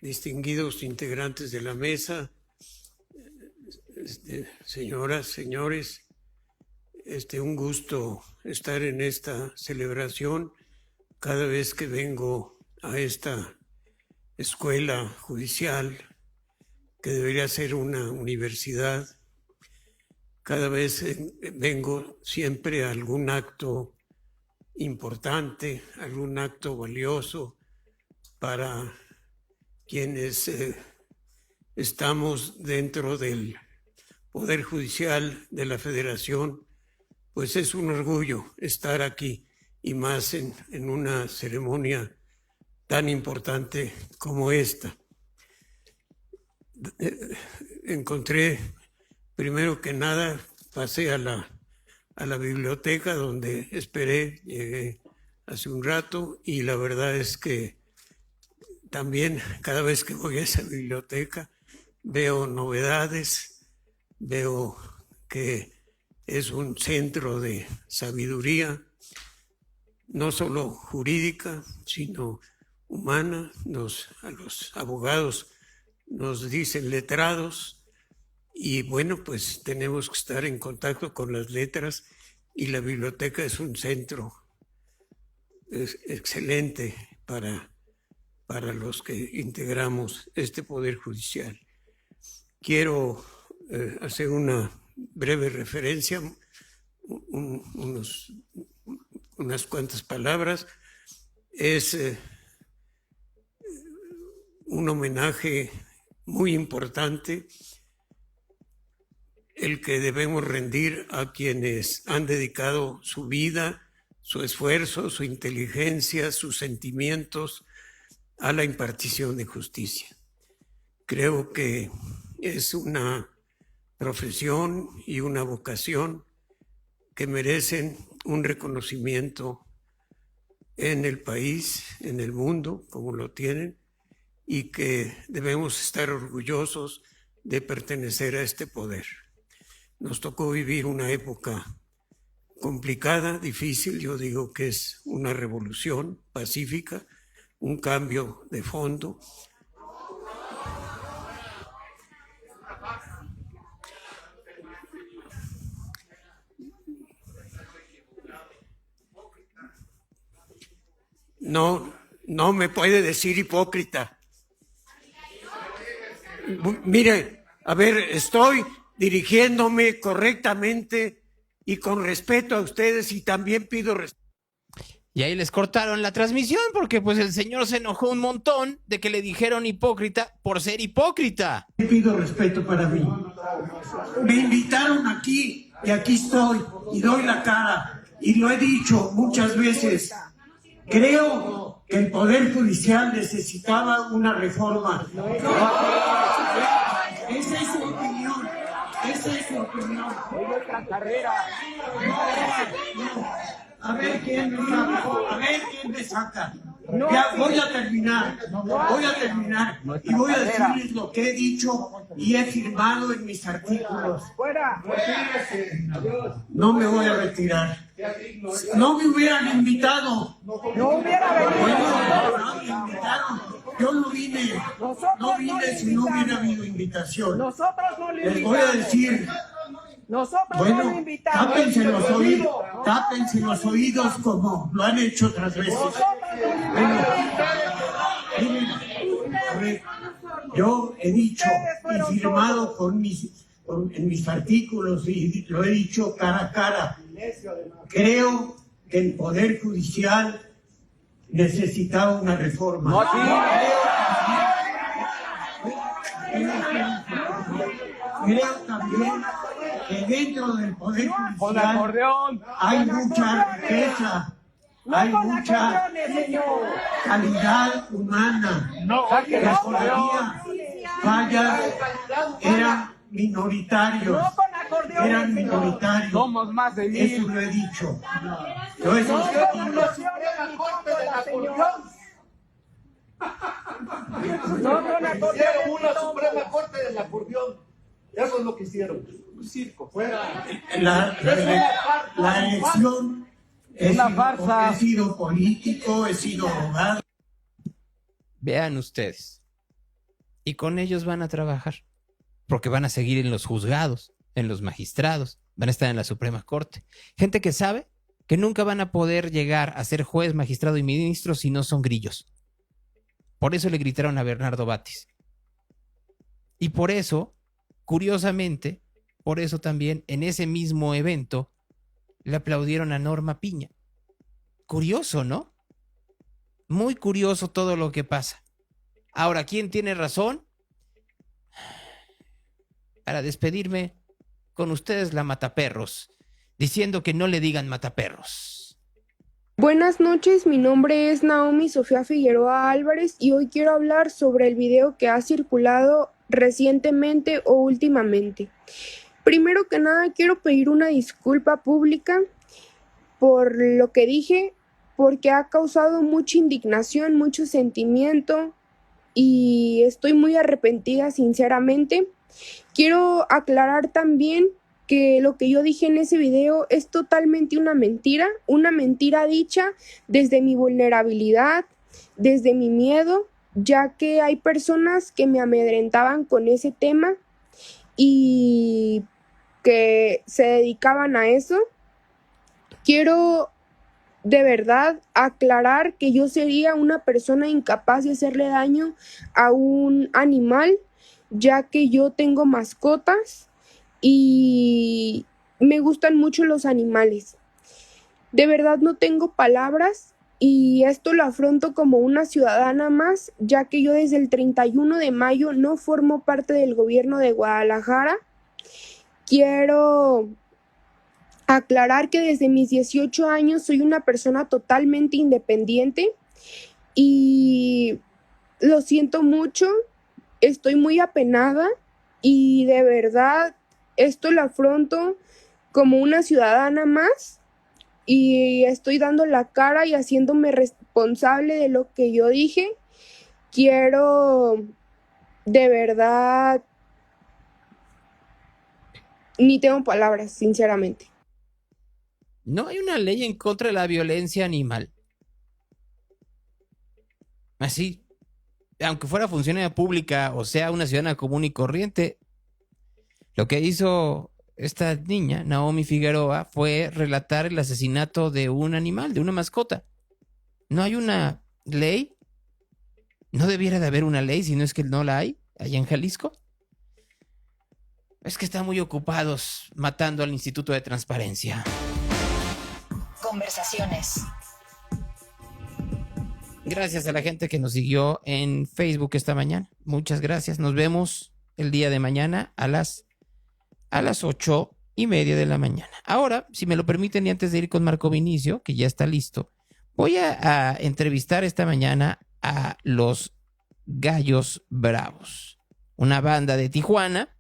distinguidos integrantes de la mesa, señoras, señores, un gusto estar en esta celebración. Cada vez que vengo a esta escuela judicial, que debería ser una universidad, cada vez vengo siempre a algún acto importante, algún acto valioso para quienes estamos dentro del Poder Judicial de la Federación, pues es un orgullo estar aquí. Y más en una ceremonia tan importante como esta. Encontré, primero que nada, pasé a la biblioteca donde esperé, llegué hace un rato, y la verdad es que también cada vez que voy a esa biblioteca veo novedades, veo que es un centro de sabiduría, no solo jurídica, sino humana. A los abogados nos dicen letrados, y bueno, pues tenemos que estar en contacto con las letras, y la biblioteca es un centro excelente para los que integramos este Poder Judicial. Quiero hacer una breve referencia, unas cuantas palabras. Es un homenaje muy importante el que debemos rendir a quienes han dedicado su vida, su esfuerzo, su inteligencia, sus sentimientos a la impartición de justicia. Creo que es una profesión y una vocación que merecen un reconocimiento en el país, en el mundo, como lo tienen, y que debemos estar orgullosos de pertenecer a este poder. Nos tocó vivir una época complicada, difícil. Yo digo que es una revolución pacífica, un cambio de fondo. No me puede decir hipócrita. Mire, a ver, estoy dirigiéndome correctamente y con respeto a ustedes y también pido respeto. Y ahí les cortaron la transmisión porque pues el señor se enojó un montón de que le dijeron hipócrita por ser hipócrita. Pido respeto para mí. Me invitaron aquí y aquí estoy y doy la cara y lo he dicho muchas veces. Creo que el Poder Judicial necesitaba una reforma. Esa es su opinión. Esa es su opinión. A ver quién me saca. Ya voy a terminar y voy a decirles lo que he dicho y he firmado en mis artículos. No me voy a retirar. No me hubieran invitado. No me invitaron. Yo no vine si no hubiera habido invitación. Les voy a decir. Bueno, tápense los oídos como lo han hecho otras veces. Bueno, miren, a ver, yo he dicho y firmado en mis artículos y lo he dicho cara a cara. Creo que el Poder Judicial necesitaba una reforma. Creo también que dentro del Poder Judicial hay mucha riqueza, hay mucha calidad humana. Las todavía fallas eran minoritarios. Somos más de 1000. Eso lo he dicho. Yo eso lo he dicho. Hicieron una Suprema Corte de la acordeón. Eso es lo que hicieron. Un circo. Fuera. La elección es una farsa. He sido político, he sido abogado. Vean ustedes. Y con ellos van a trabajar. Porque van a seguir en los juzgados, en los magistrados, van a estar en la Suprema Corte. Gente que sabe que nunca van a poder llegar a ser juez, magistrado y ministro si no son grillos. Por eso le gritaron a Bernardo Batis. Y por eso, curiosamente, por eso también en ese mismo evento le aplaudieron a Norma Piña. Curioso, ¿no? Muy curioso todo lo que pasa. Ahora, ¿quién tiene razón? Para despedirme con ustedes, la Mataperros, diciendo que no le digan Mataperros. Buenas noches, mi nombre es Naomi Sofía Figueroa Álvarez y hoy quiero hablar sobre el video que ha circulado recientemente o últimamente. Primero que nada, quiero pedir una disculpa pública por lo que dije, porque ha causado mucha indignación, mucho sentimiento y estoy muy arrepentida sinceramente. Quiero aclarar también que lo que yo dije en ese video es totalmente una mentira dicha desde mi vulnerabilidad, desde mi miedo, ya que hay personas que me amedrentaban con ese tema y que se dedicaban a eso. Quiero de verdad aclarar que yo sería una persona incapaz de hacerle daño a un animal, ya que yo tengo mascotas y me gustan mucho los animales. De verdad no tengo palabras y esto lo afronto como una ciudadana más, ya que yo desde el 31 de mayo no formo parte del gobierno de Guadalajara. Quiero aclarar que desde mis 18 años soy una persona totalmente independiente y lo siento mucho. Estoy muy apenada y de verdad esto lo afronto como una ciudadana más y estoy dando la cara y haciéndome responsable de lo que yo dije. Quiero de verdad, ni tengo palabras, sinceramente. No hay una ley en contra de la violencia animal. Así, aunque fuera funcionaria pública o sea una ciudadana común y corriente, lo que hizo esta niña, Naomi Figueroa, fue relatar el asesinato de un animal, de una mascota. ¿No hay una ley? ¿No debiera de haber una ley si no es que no la hay allá en Jalisco? Es que están muy ocupados matando al Instituto de Transparencia. Conversaciones. Gracias a la gente que nos siguió en Facebook esta mañana. Muchas gracias. Nos vemos el día de mañana a las 8:30 de la mañana. Ahora, si me lo permiten, y antes de ir con Marco Vinicio, que ya está listo, voy a entrevistar esta mañana a los Gallos Bravos, una banda de Tijuana.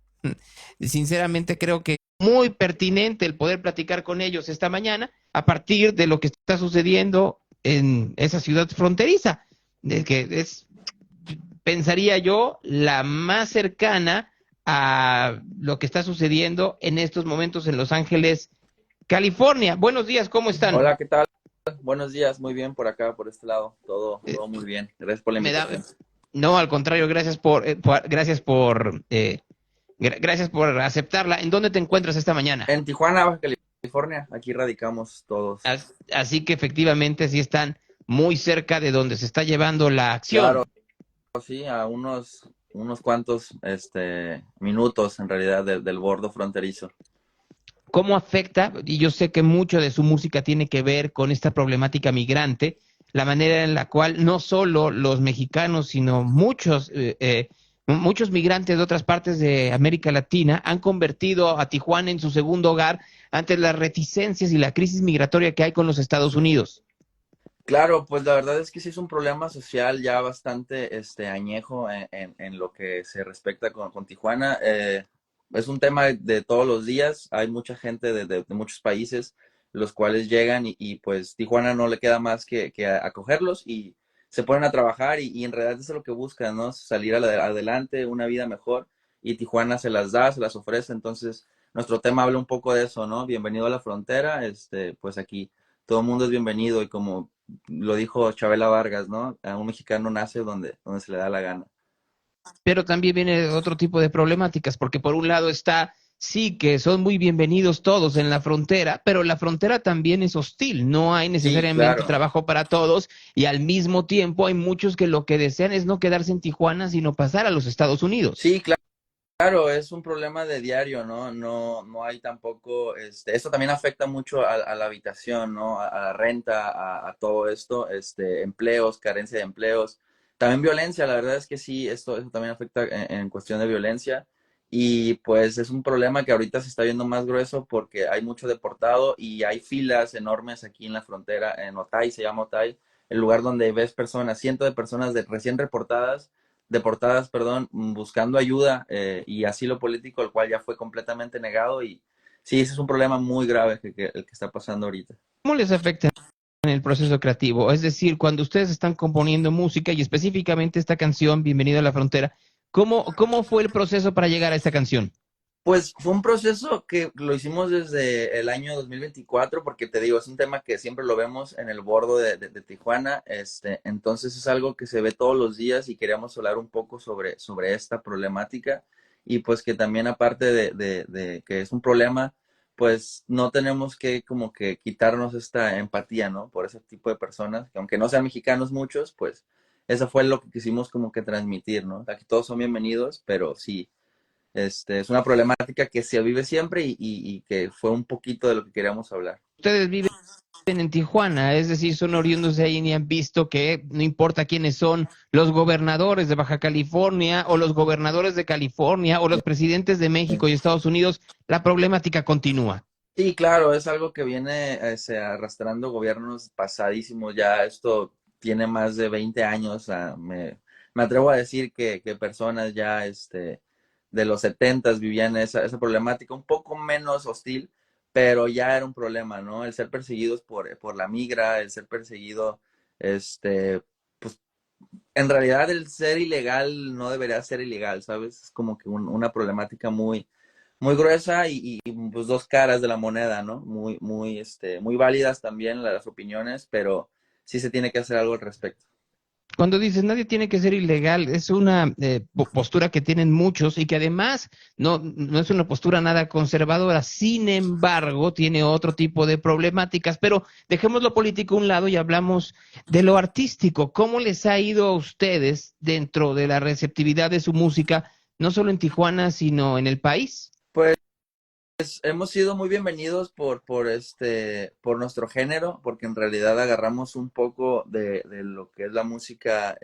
Sinceramente creo que muy pertinente el poder platicar con ellos esta mañana a partir de lo que está sucediendo en esa ciudad fronteriza, de que es, pensaría yo, la más cercana a lo que está sucediendo en estos momentos en Los Ángeles, California. Buenos días, ¿cómo están? Hola, ¿qué tal? Buenos días, muy bien por acá, por este lado, todo muy bien. Gracias por la invitación. No, al contrario, gracias por aceptarla. ¿En dónde te encuentras esta mañana? En Tijuana, Baja California, aquí radicamos todos. Así que efectivamente sí están muy cerca de donde se está llevando la acción. Claro, sí, a unos cuantos minutos en realidad del bordo fronterizo. ¿Cómo afecta? Y yo sé que mucho de su música tiene que ver con esta problemática migrante, la manera en la cual no solo los mexicanos, sino muchos migrantes de otras partes de América Latina han convertido a Tijuana en su segundo hogar ante las reticencias y la crisis migratoria que hay con los Estados Unidos. Claro, pues la verdad es que sí es un problema social ya bastante añejo en lo que se respecta con Tijuana. Es un tema de todos los días. Hay mucha gente de muchos países los cuales llegan y pues Tijuana no le queda más que acogerlos y se ponen a trabajar y en realidad eso es lo que buscan, ¿no? Salir adelante, una vida mejor, y Tijuana se las da, se las ofrece. Entonces nuestro tema habla un poco de eso, ¿no? Bienvenido a la frontera, pues aquí todo el mundo es bienvenido y como lo dijo Chabela Vargas, ¿no? A un mexicano nace donde se le da la gana. Pero también viene otro tipo de problemáticas, porque por un lado está, sí, que son muy bienvenidos todos en la frontera, pero la frontera también es hostil, no hay necesariamente Sí, claro. trabajo para todos, y al mismo tiempo hay muchos que lo que desean es no quedarse en Tijuana, sino pasar a los Estados Unidos. Sí, claro. Claro, es un problema de diario, ¿no? No hay tampoco, esto también afecta mucho a la habitación, ¿no? A la renta, a todo esto, empleos, carencia de empleos. También violencia, la verdad es que sí, eso también afecta en cuestión de violencia. Y pues es un problema que ahorita se está viendo más grueso porque hay mucho deportado y hay filas enormes aquí en la frontera, en Otay, se llama Otay, el lugar donde ves personas, cientos de personas recién deportadas, buscando ayuda y asilo político, el cual ya fue completamente negado. Y sí, ese es un problema muy grave el que está pasando ahorita. ¿Cómo les afecta en el proceso creativo? Es decir, cuando ustedes están componiendo música y específicamente esta canción, Bienvenido a la Frontera, ¿cómo fue el proceso para llegar a esta canción? Pues fue un proceso que lo hicimos desde el año 2024, porque te digo, es un tema que siempre lo vemos en el bordo de Tijuana, entonces es algo que se ve todos los días y queríamos hablar un poco sobre esta problemática y pues que también aparte de que es un problema, pues no tenemos que como que quitarnos esta empatía, ¿no? Por ese tipo de personas, que aunque no sean mexicanos muchos, pues eso fue lo que quisimos como que transmitir, ¿no? Aquí todos son bienvenidos, pero sí. Es una problemática que se vive siempre y que fue un poquito de lo que queríamos hablar. Ustedes viven en Tijuana, es decir, son oriundos de ahí y han visto que no importa quiénes son los gobernadores de Baja California o los gobernadores de California o los presidentes de México y Estados Unidos, la problemática continúa. Sí, claro, es algo que viene arrastrando gobiernos pasadísimos. Ya esto tiene más de 20 años. Me atrevo a decir que personas ya de los 70s vivían esa problemática, un poco menos hostil, pero ya era un problema, ¿no? El ser perseguidos por la migra, el ser perseguido, pues en realidad el ser ilegal no debería ser ilegal, ¿sabes? Es como que una problemática muy, muy gruesa y pues dos caras de la moneda, ¿no? Muy válidas también las opiniones, pero sí se tiene que hacer algo al respecto. Cuando dices nadie tiene que ser ilegal, es una postura que tienen muchos y que además no es una postura nada conservadora. Sin embargo, tiene otro tipo de problemáticas. Pero dejemos lo político a un lado y hablamos de lo artístico. ¿Cómo les ha ido a ustedes dentro de la receptividad de su música, no solo en Tijuana, sino en el país? Pues hemos sido muy bienvenidos por nuestro género, porque en realidad agarramos un poco de lo que es la música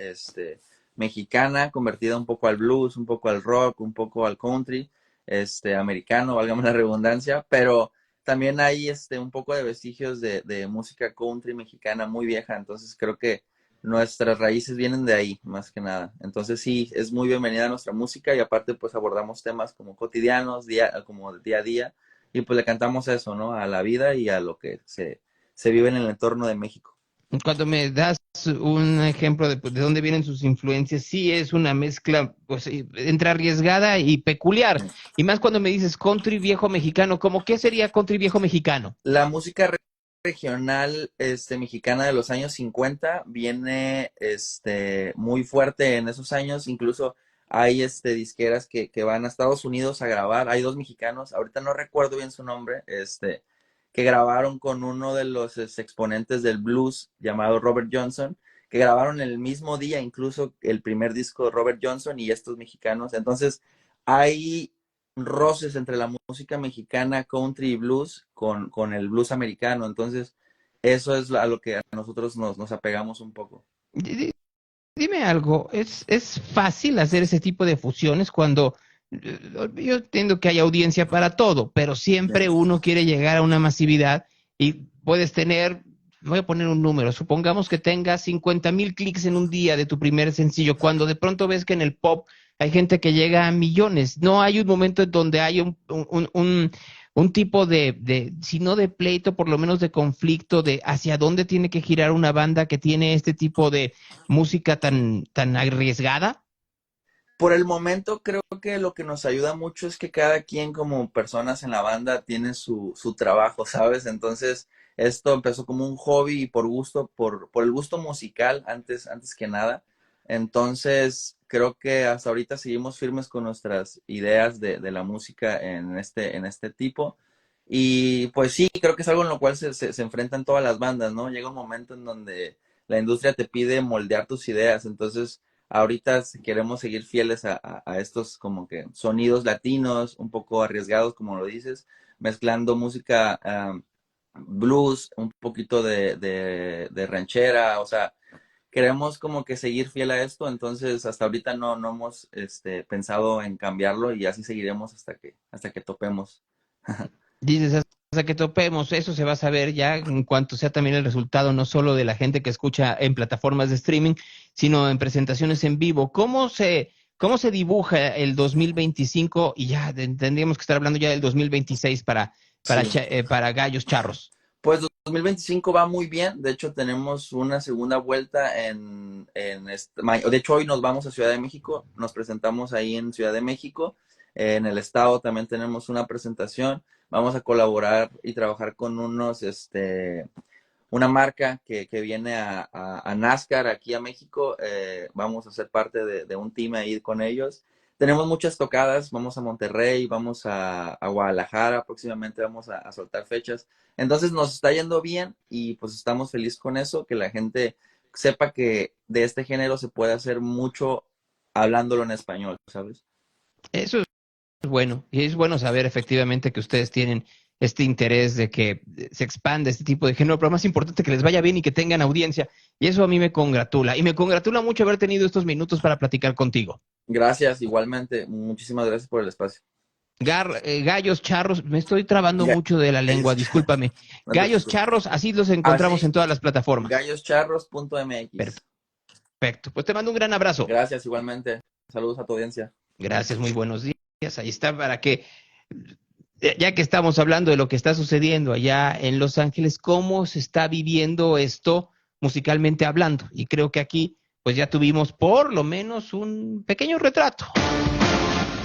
mexicana, convertida un poco al blues, un poco al rock, un poco al country, americano, válgame la redundancia, pero también hay un poco de vestigios de música country mexicana muy vieja, entonces creo que nuestras raíces vienen de ahí, más que nada. Entonces sí, es muy bienvenida nuestra música y aparte pues abordamos temas como cotidianos, como del día a día, y pues le cantamos eso, ¿no? A la vida y a lo que se vive en el entorno de México. Cuando me das un ejemplo de dónde vienen sus influencias, sí es una mezcla pues, entre arriesgada y peculiar. Y más cuando me dices country viejo mexicano, ¿cómo qué sería country viejo mexicano? La música regional mexicana de los años 50 viene muy fuerte en esos años, incluso hay disqueras que van a Estados Unidos a grabar, hay 2 mexicanos, ahorita no recuerdo bien su nombre, que grabaron con uno de los exponentes del blues llamado Robert Johnson, que grabaron el mismo día incluso el primer disco de Robert Johnson y estos mexicanos, entonces hay roces entre la música mexicana, country y blues con el blues americano. Entonces, eso es a lo que a nosotros nos apegamos un poco. Dime algo, ¿es fácil hacer ese tipo de fusiones cuando yo entiendo que hay audiencia para todo, pero siempre uno quiere llegar a una masividad y puedes tener, voy a poner un número, supongamos que tengas 50,000 clics en un día de tu primer sencillo, cuando de pronto ves que en el pop hay gente que llega a millones. No hay un momento en donde hay un tipo si no de pleito, por lo menos de conflicto, de hacia dónde tiene que girar una banda que tiene este tipo de música tan arriesgada. Por el momento creo que lo que nos ayuda mucho es que cada quien como personas en la banda tiene su trabajo, ¿sabes? Entonces esto empezó como un hobby y por gusto, por el gusto musical antes que nada. Entonces, creo que hasta ahorita seguimos firmes con nuestras ideas de la música en este tipo. Y pues sí, creo que es algo en lo cual se enfrentan todas las bandas, ¿no? Llega un momento en donde la industria te pide moldear tus ideas. Entonces, ahorita queremos seguir fieles a estos como que sonidos latinos, un poco arriesgados, como lo dices, mezclando música blues, un poquito de ranchera, o sea, queremos como que seguir fiel a esto, entonces hasta ahorita no hemos pensado en cambiarlo y así seguiremos hasta que topemos. Dices hasta que topemos, eso se va a saber ya en cuanto sea también el resultado, no solo de la gente que escucha en plataformas de streaming, sino en presentaciones en vivo. ¿Cómo se dibuja el 2025? Y ya tendríamos que estar hablando ya del 2026 para Gallos Charros. Pues 2025 va muy bien, de hecho tenemos una segunda vuelta de hecho hoy nos vamos a Ciudad de México, nos presentamos ahí en Ciudad de México, en el estado también tenemos una presentación, vamos a colaborar y trabajar con una marca que viene a NASCAR aquí a México, vamos a ser parte de un team ahí con ellos. Tenemos muchas tocadas, vamos a Monterrey, vamos a Guadalajara, próximamente vamos a soltar fechas. Entonces nos está yendo bien y pues estamos felices con eso, que la gente sepa que de este género se puede hacer mucho hablándolo en español, ¿sabes? Eso es bueno, y es bueno saber efectivamente que ustedes tienen este interés de que se expanda este tipo de género, pero más importante que les vaya bien y que tengan audiencia, y eso a mí me congratula, y me congratula mucho haber tenido estos minutos para platicar contigo. Gracias, igualmente. Muchísimas gracias por el espacio. Gallos Charros, me estoy trabando mucho de la lengua, discúlpame. Gallos Charros, así los encontramos en todas las plataformas. Galloscharros.mx. Perfecto, pues te mando un gran abrazo. Gracias, igualmente. Saludos a tu audiencia. Gracias, muy buenos días. Ahí está para que, ya que estamos hablando de lo que está sucediendo allá en Los Ángeles, cómo se está viviendo esto musicalmente hablando. Y creo que aquí pues ya tuvimos por lo menos un pequeño retrato.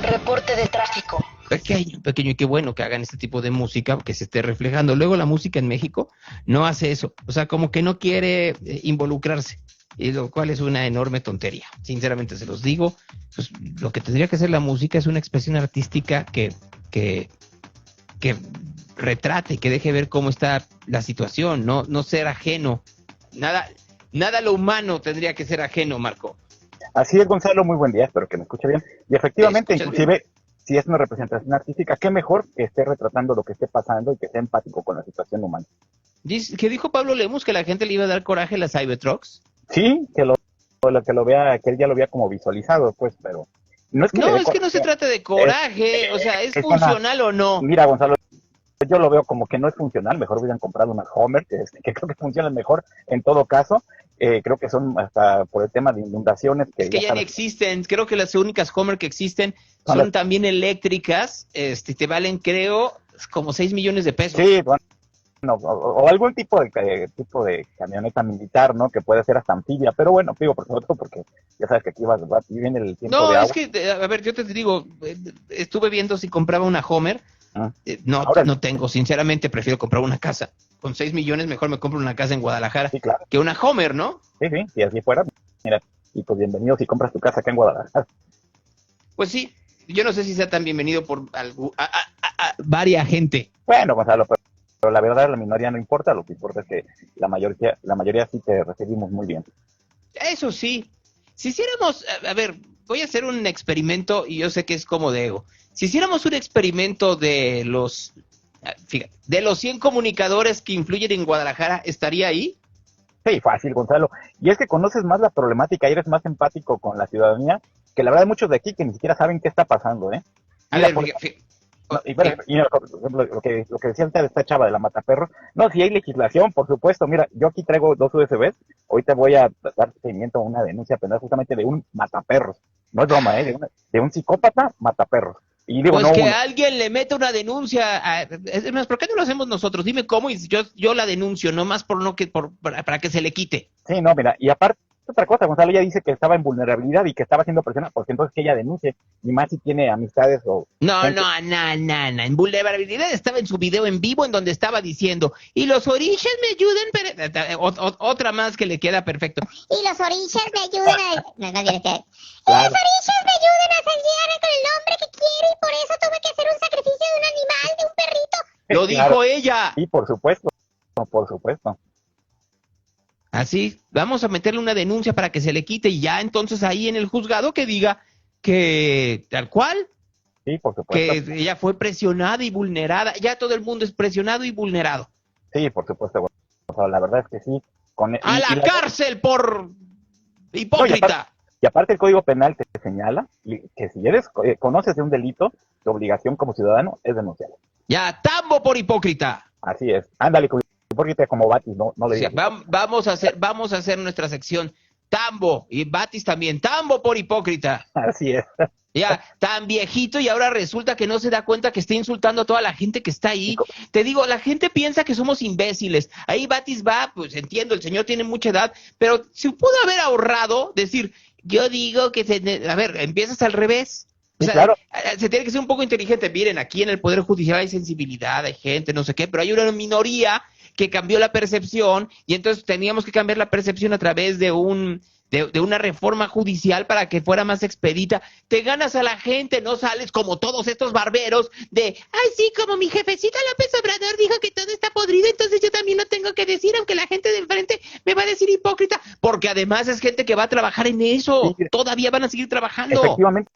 Reporte de tráfico. pequeño, y qué bueno que hagan este tipo de música, que se esté reflejando. Luego la música en México no hace eso, o sea, como que no quiere involucrarse, y lo cual es una enorme tontería. Sinceramente se los digo, pues lo que tendría que hacer la música es una expresión artística que retrate, que deje ver cómo está la situación, no ser ajeno. Nada lo humano tendría que ser ajeno, Marco. Así es, Gonzalo, muy buen día, espero que me escuche bien. Y efectivamente, inclusive, si es una representación artística, qué mejor que esté retratando lo que esté pasando y que sea empático con la situación humana. ¿Qué dijo Pablo Lemus? ¿Que la gente le iba a dar coraje a las Cybertrucks? Sí, que lo vea, que él ya lo vea como visualizado, pues, pero no es que que no se trata de coraje, o sea, ¿es funcional o no? Mira, Gonzalo, yo lo veo como que no es funcional, mejor hubieran comprado una Homer, que creo que funcionan mejor en todo caso. Creo que son hasta por el tema de inundaciones. Que ya ni existen, creo que las únicas Homer que existen son también eléctricas, te valen, creo, como 6 millones de pesos. Sí, bueno, o algún tipo de camioneta militar, ¿no? Que puede ser hasta anfibia, pero bueno, digo por otro, porque ya sabes que aquí viene el tiempo de agua. No, es que, a ver, yo te digo, estuve viendo si compraba una Homer. No tengo, sinceramente prefiero comprar una casa. Con 6 millones mejor me compro una casa en Guadalajara que una Homer, ¿no? Sí, si así fuera, mira, y pues bienvenido si compras tu casa acá en Guadalajara. Pues sí, yo no sé si sea tan bienvenido por varia gente. Bueno, Gonzalo, pero la verdad la minoría no importa, lo que importa es que la mayoría sí te recibimos muy bien. Eso sí, si hiciéramos, a ver, voy a hacer un experimento y yo sé que es como de ego. Si hiciéramos un experimento de los 100 comunicadores que influyen en Guadalajara, ¿estaría ahí? Sí, fácil, Gonzalo. Y es que conoces más la problemática y eres más empático con la ciudadanía, que la verdad hay muchos de aquí que ni siquiera saben qué está pasando, ¿eh? Lo que decía antes de esta chava de la Mataperros, no, si hay legislación, por supuesto, mira, yo aquí traigo 2 USBs, ahorita voy a dar seguimiento a una denuncia penal justamente de un mataperros, no es broma, de un psicópata mataperros. Y digo, pues que alguien le meta una denuncia, es más, ¿por qué no lo hacemos nosotros? Dime cómo y yo la denuncio, nomás para que se le quite. Sí, no, mira, y aparte otra cosa, Gonzalo, ella dice que estaba en vulnerabilidad y que estaba siendo presionada, porque entonces que ella denuncie, y más si tiene amistades o... No, en vulnerabilidad estaba en su video en vivo en donde estaba diciendo, y los orillas me ayudan, otra más que le queda perfecto. Y los orillas me ayudan y los orillas me ayudan a salir con el hombre que quiero y por eso tuve que hacer un sacrificio de un animal, de un perrito. Lo dijo ella. Sí, por supuesto. Así, vamos a meterle una denuncia para que se le quite y ya entonces ahí en el juzgado que diga que tal cual. Sí, por supuesto. Que ella fue presionada y vulnerada. Ya todo el mundo es presionado y vulnerado. Sí, por supuesto. La verdad es que sí. ¡A la cárcel por hipócrita! No, y aparte el Código Penal te señala que si conoces de un delito, tu obligación como ciudadano es denunciarlo. Ya, tambo por hipócrita. Así es. Ándale, hipócrita como Batis, no le digas. Sí, vamos a hacer nuestra sección tambo, y Batis también, tambo por hipócrita. Así es. Ya, tan viejito y ahora resulta que no se da cuenta que está insultando a toda la gente que está ahí. Te digo, la gente piensa que somos imbéciles. Ahí Batis va, pues entiendo, el señor tiene mucha edad, pero se pudo haber ahorrado decir, yo digo que a ver, empiezas al revés. O sea, claro, se tiene que ser un poco inteligente. Miren, aquí en el Poder Judicial hay sensibilidad, hay gente, no sé qué, pero hay una minoría que cambió la percepción y entonces teníamos que cambiar la percepción a través de una reforma judicial para que fuera más expedita. Te ganas a la gente, no sales como todos estos barberos de, ay sí, como mi jefecita López Obrador dijo que todo está podrido, entonces yo también lo tengo que decir, aunque la gente de enfrente me va a decir hipócrita, porque además es gente que va a trabajar en eso, sí, todavía van a seguir trabajando. Efectivamente,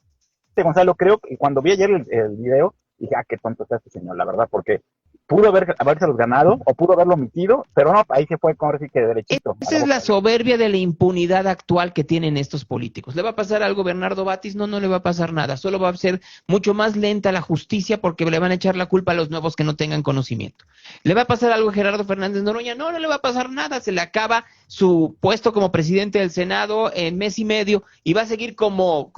Gonzalo, creo que cuando vi ayer el video, dije, qué tonto está este señor, la verdad, porque pudo habérselos ganado o pudo haberlo omitido, pero no, ahí se fue con que derechito. Esa es la soberbia de la impunidad actual que tienen estos políticos. ¿Le va a pasar algo a Bernardo Batis? No le va a pasar nada. Solo va a ser mucho más lenta la justicia porque le van a echar la culpa a los nuevos que no tengan conocimiento. ¿Le va a pasar algo a Gerardo Fernández Noroña? No le va a pasar nada. Se le acaba su puesto como presidente del Senado en mes y medio y va a seguir como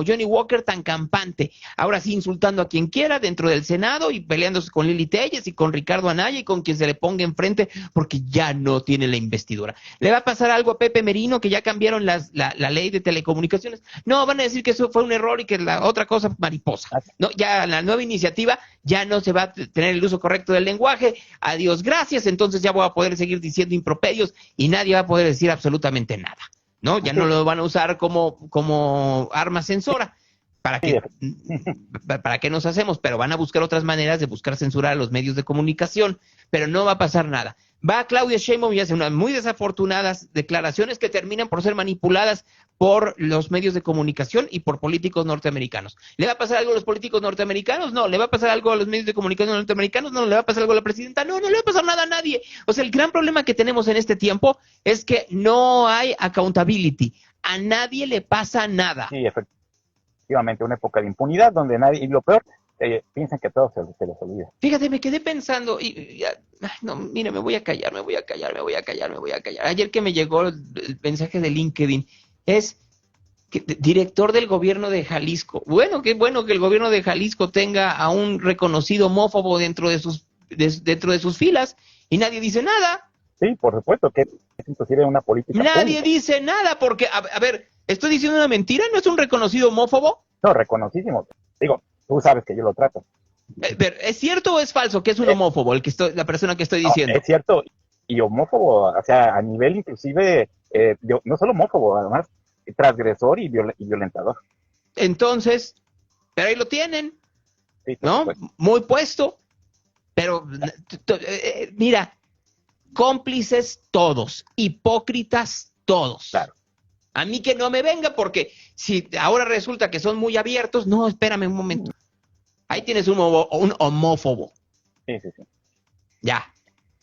Johnny Walker tan campante. Ahora sí insultando a quien quiera dentro del Senado y peleándose con Lili Telles y con Ricardo Anaya y con quien se le ponga enfrente, porque ya no tiene la investidura. ¿Le va a pasar algo a Pepe Merino, que ya cambiaron la ley de telecomunicaciones? No, van a decir que eso fue un error y que la otra cosa mariposa. No, ya la nueva iniciativa ya no se va a tener el uso correcto del lenguaje. Adiós, gracias. Entonces ya voy a poder seguir diciendo improperios y nadie va a poder decir absolutamente nada, ¿no? Ya no lo van a usar como arma censora. ¿Para qué nos hacemos? Pero van a buscar otras maneras de buscar censurar a los medios de comunicación, pero no va a pasar nada. Va Claudia Sheinbaum y hace unas muy desafortunadas declaraciones que terminan por ser manipuladas por los medios de comunicación y por políticos norteamericanos. ¿Le va a pasar algo a los políticos norteamericanos? No. ¿Le va a pasar algo a los medios de comunicación norteamericanos? No. ¿Le va a pasar algo a la presidenta? No, no le va a pasar nada a nadie. O sea, el gran problema que tenemos en este tiempo es que no hay accountability. A nadie le pasa nada. Sí, efectivamente, una época de impunidad donde nadie, y lo peor, piensan que todo se les olvida. Fíjate, me quedé pensando, mira, me voy a callar. Ayer que me llegó el mensaje de LinkedIn, es que, director del gobierno de Jalisco. Bueno, qué bueno que el gobierno de Jalisco tenga a un reconocido homófobo dentro de sus filas y nadie dice nada. Sí, por supuesto, que es inclusive una política Nadie pública. dice nada, porque, a ver, ¿estoy diciendo una mentira? ¿No es un reconocido homófobo? No, reconocísimo. Digo, tú sabes que yo lo trato. ¿Es cierto o es falso que es un homófobo la persona que estoy diciendo? No, es cierto, y homófobo, o sea, a nivel inclusive, no solo homófobo, además, transgresor y violentador. Entonces, pero ahí lo tienen, sí, ¿no? Muy puesto, pero mira, cómplices todos, hipócritas todos. Claro. A mí que no me venga, porque si ahora resulta que son muy abiertos, no, espérame un momento. Ahí tienes un homófobo. Sí. Ya,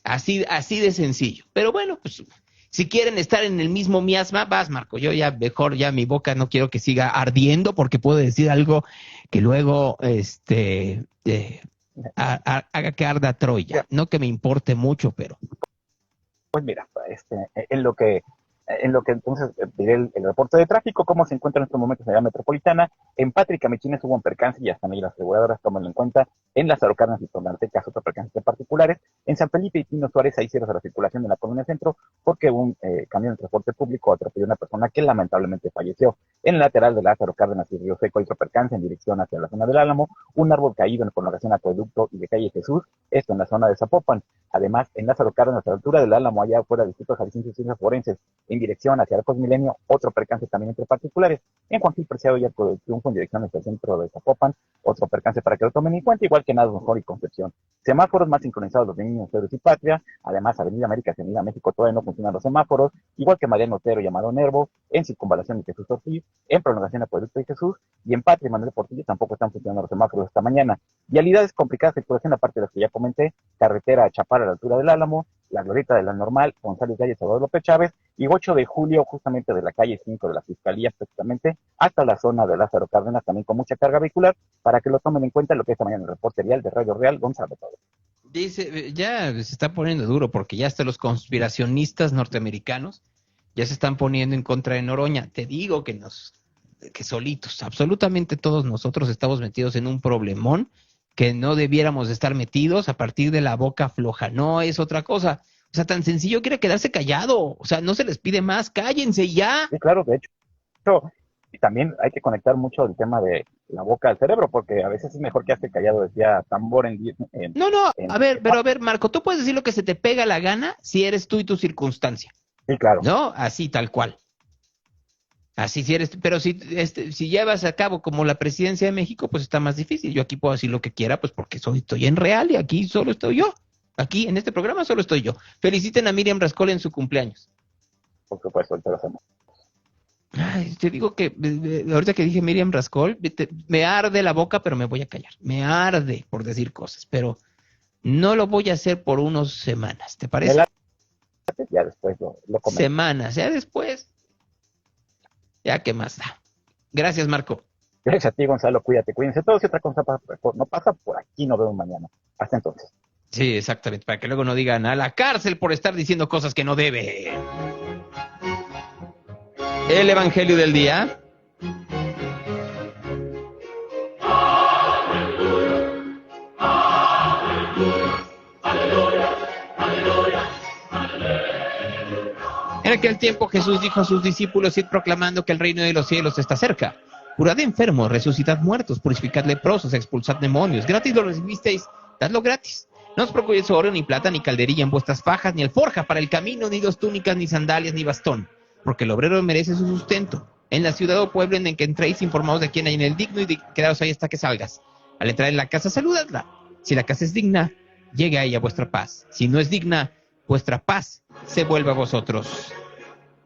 así de sencillo. Pero bueno, pues si quieren estar en el mismo miasma, vas, Marco. Yo ya mejor, ya mi boca no quiero que siga ardiendo porque puedo decir algo que luego haga que arda Troya. No que me importe mucho, pero... Pues mira, en lo que entonces diré el reporte de tráfico, cómo se encuentra en estos momentos en la metropolitana. En Patria y Camichines hubo un percance y hasta ahí las aseguradoras toman en cuenta. En Lázaro Cárdenas y Tonaltecas otro percance de particulares. En San Felipe y Pino Suárez hay cierres a la circulación en la colonia centro porque un camión de transporte público atropelló a una persona que lamentablemente falleció. En el lateral de Lázaro Cárdenas y Río Seco hay otro percance en dirección hacia la zona del Álamo, un árbol caído en prolongación Acueducto y de calle Jesús, esto en la zona de Zapopan. Además, en Lázaro Cárdenas, a la altura del Álamo, allá afuera del Instituto Jalisciense de Ciencias Forenses, en dirección hacia Arcos Milenio, otro percance también entre particulares. En Juan Gil Preciado y Arco del Triunfo, en dirección hacia el centro de Zapopan, otro percance para que lo tomen en cuenta, igual que en Nado Mejor y Concepción. Semáforos más sincronizados los de Niños, Héroes y Patria. Además, Avenida América y Avenida México todavía no funcionan los semáforos, igual que Mariano Otero y Amado Nervo, en Circunvalación de Jesús Ortiz, en Prolongación Acueducto de Jesús, y en Patria y Manuel Portillo tampoco están funcionando los semáforos esta mañana. Vialidades complicadas de circulación, aparte de las que ya comenté: carretera a Chapar a la altura del Álamo, la glorieta de la Normal, González Galles, Salvador López Chávez, y 8 de julio, justamente de la calle 5 de la Fiscalía, prácticamente, hasta la zona de Lázaro Cárdenas, también con mucha carga vehicular, para que lo tomen en cuenta lo que esta mañana el reporte vial de Radio Real, Gonzalo Torres. Dice, ya se está poniendo duro, porque ya hasta los conspiracionistas norteamericanos ya se están poniendo en contra de Noroña. Te digo que solitos, absolutamente todos nosotros estamos metidos en un problemón que no debiéramos estar metidos a partir de la boca floja. No es otra cosa. O sea, tan sencillo que era quedarse callado. O sea, no se les pide más, cállense ya. Sí, claro, de hecho, y también hay que conectar mucho el tema de la boca al cerebro, porque a veces es mejor que hace callado, decía Tambor a ver, Marco, tú puedes decir lo que se te pega la gana si eres tú y tu circunstancia. Sí, claro. ¿No? Así, tal cual. Así si eres, pero si llevas a cabo como la presidencia de México, pues está más difícil. Yo aquí puedo decir lo que quiera, pues porque estoy en Real y aquí solo estoy yo. Aquí en este programa solo estoy yo. Feliciten a Miriam Rascol en su cumpleaños. Por supuesto, ahorita lo hacemos. Ay, te digo que ahorita que dije Miriam Rascol, me arde la boca, pero me voy a callar. Me arde por decir cosas, pero no lo voy a hacer por unas semanas, ¿te parece? Ya después lo comento. Semanas, ya después. Ya, ¿qué más da? Gracias, Marco. Gracias a ti, Gonzalo. Cuídate, cuídense todos. Si otra cosa no pasa, por aquí nos vemos mañana. Hasta entonces. Sí, exactamente. Para que luego no digan a la cárcel por estar diciendo cosas que no debe. El Evangelio del día. aquel tiempo Jesús dijo a sus discípulos: id proclamando que el reino de los cielos está cerca. Curad enfermos, resucitad muertos, purificad leprosos, expulsad demonios. Gratis lo recibisteis, dadlo gratis. No os procuréis oro, ni plata, ni calderilla en vuestras fajas, ni alforja para el camino, ni dos túnicas, ni sandalias, ni bastón, porque el obrero merece su sustento. En la ciudad o pueblo en el que entréis, informaos de quién hay en el digno y quedaos ahí hasta que salgas. Al entrar en la casa, saludadla. Si la casa es digna, llegue a ella vuestra paz. Si no es digna, vuestra paz se vuelve a vosotros.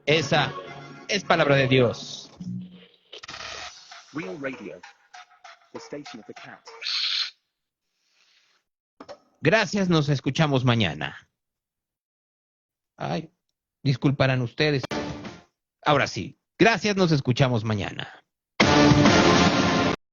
Esa es palabra de Dios. Real Radio, the station of the cat. Gracias, nos escuchamos mañana. Ay, disculparán ustedes. Ahora sí, gracias, nos escuchamos mañana.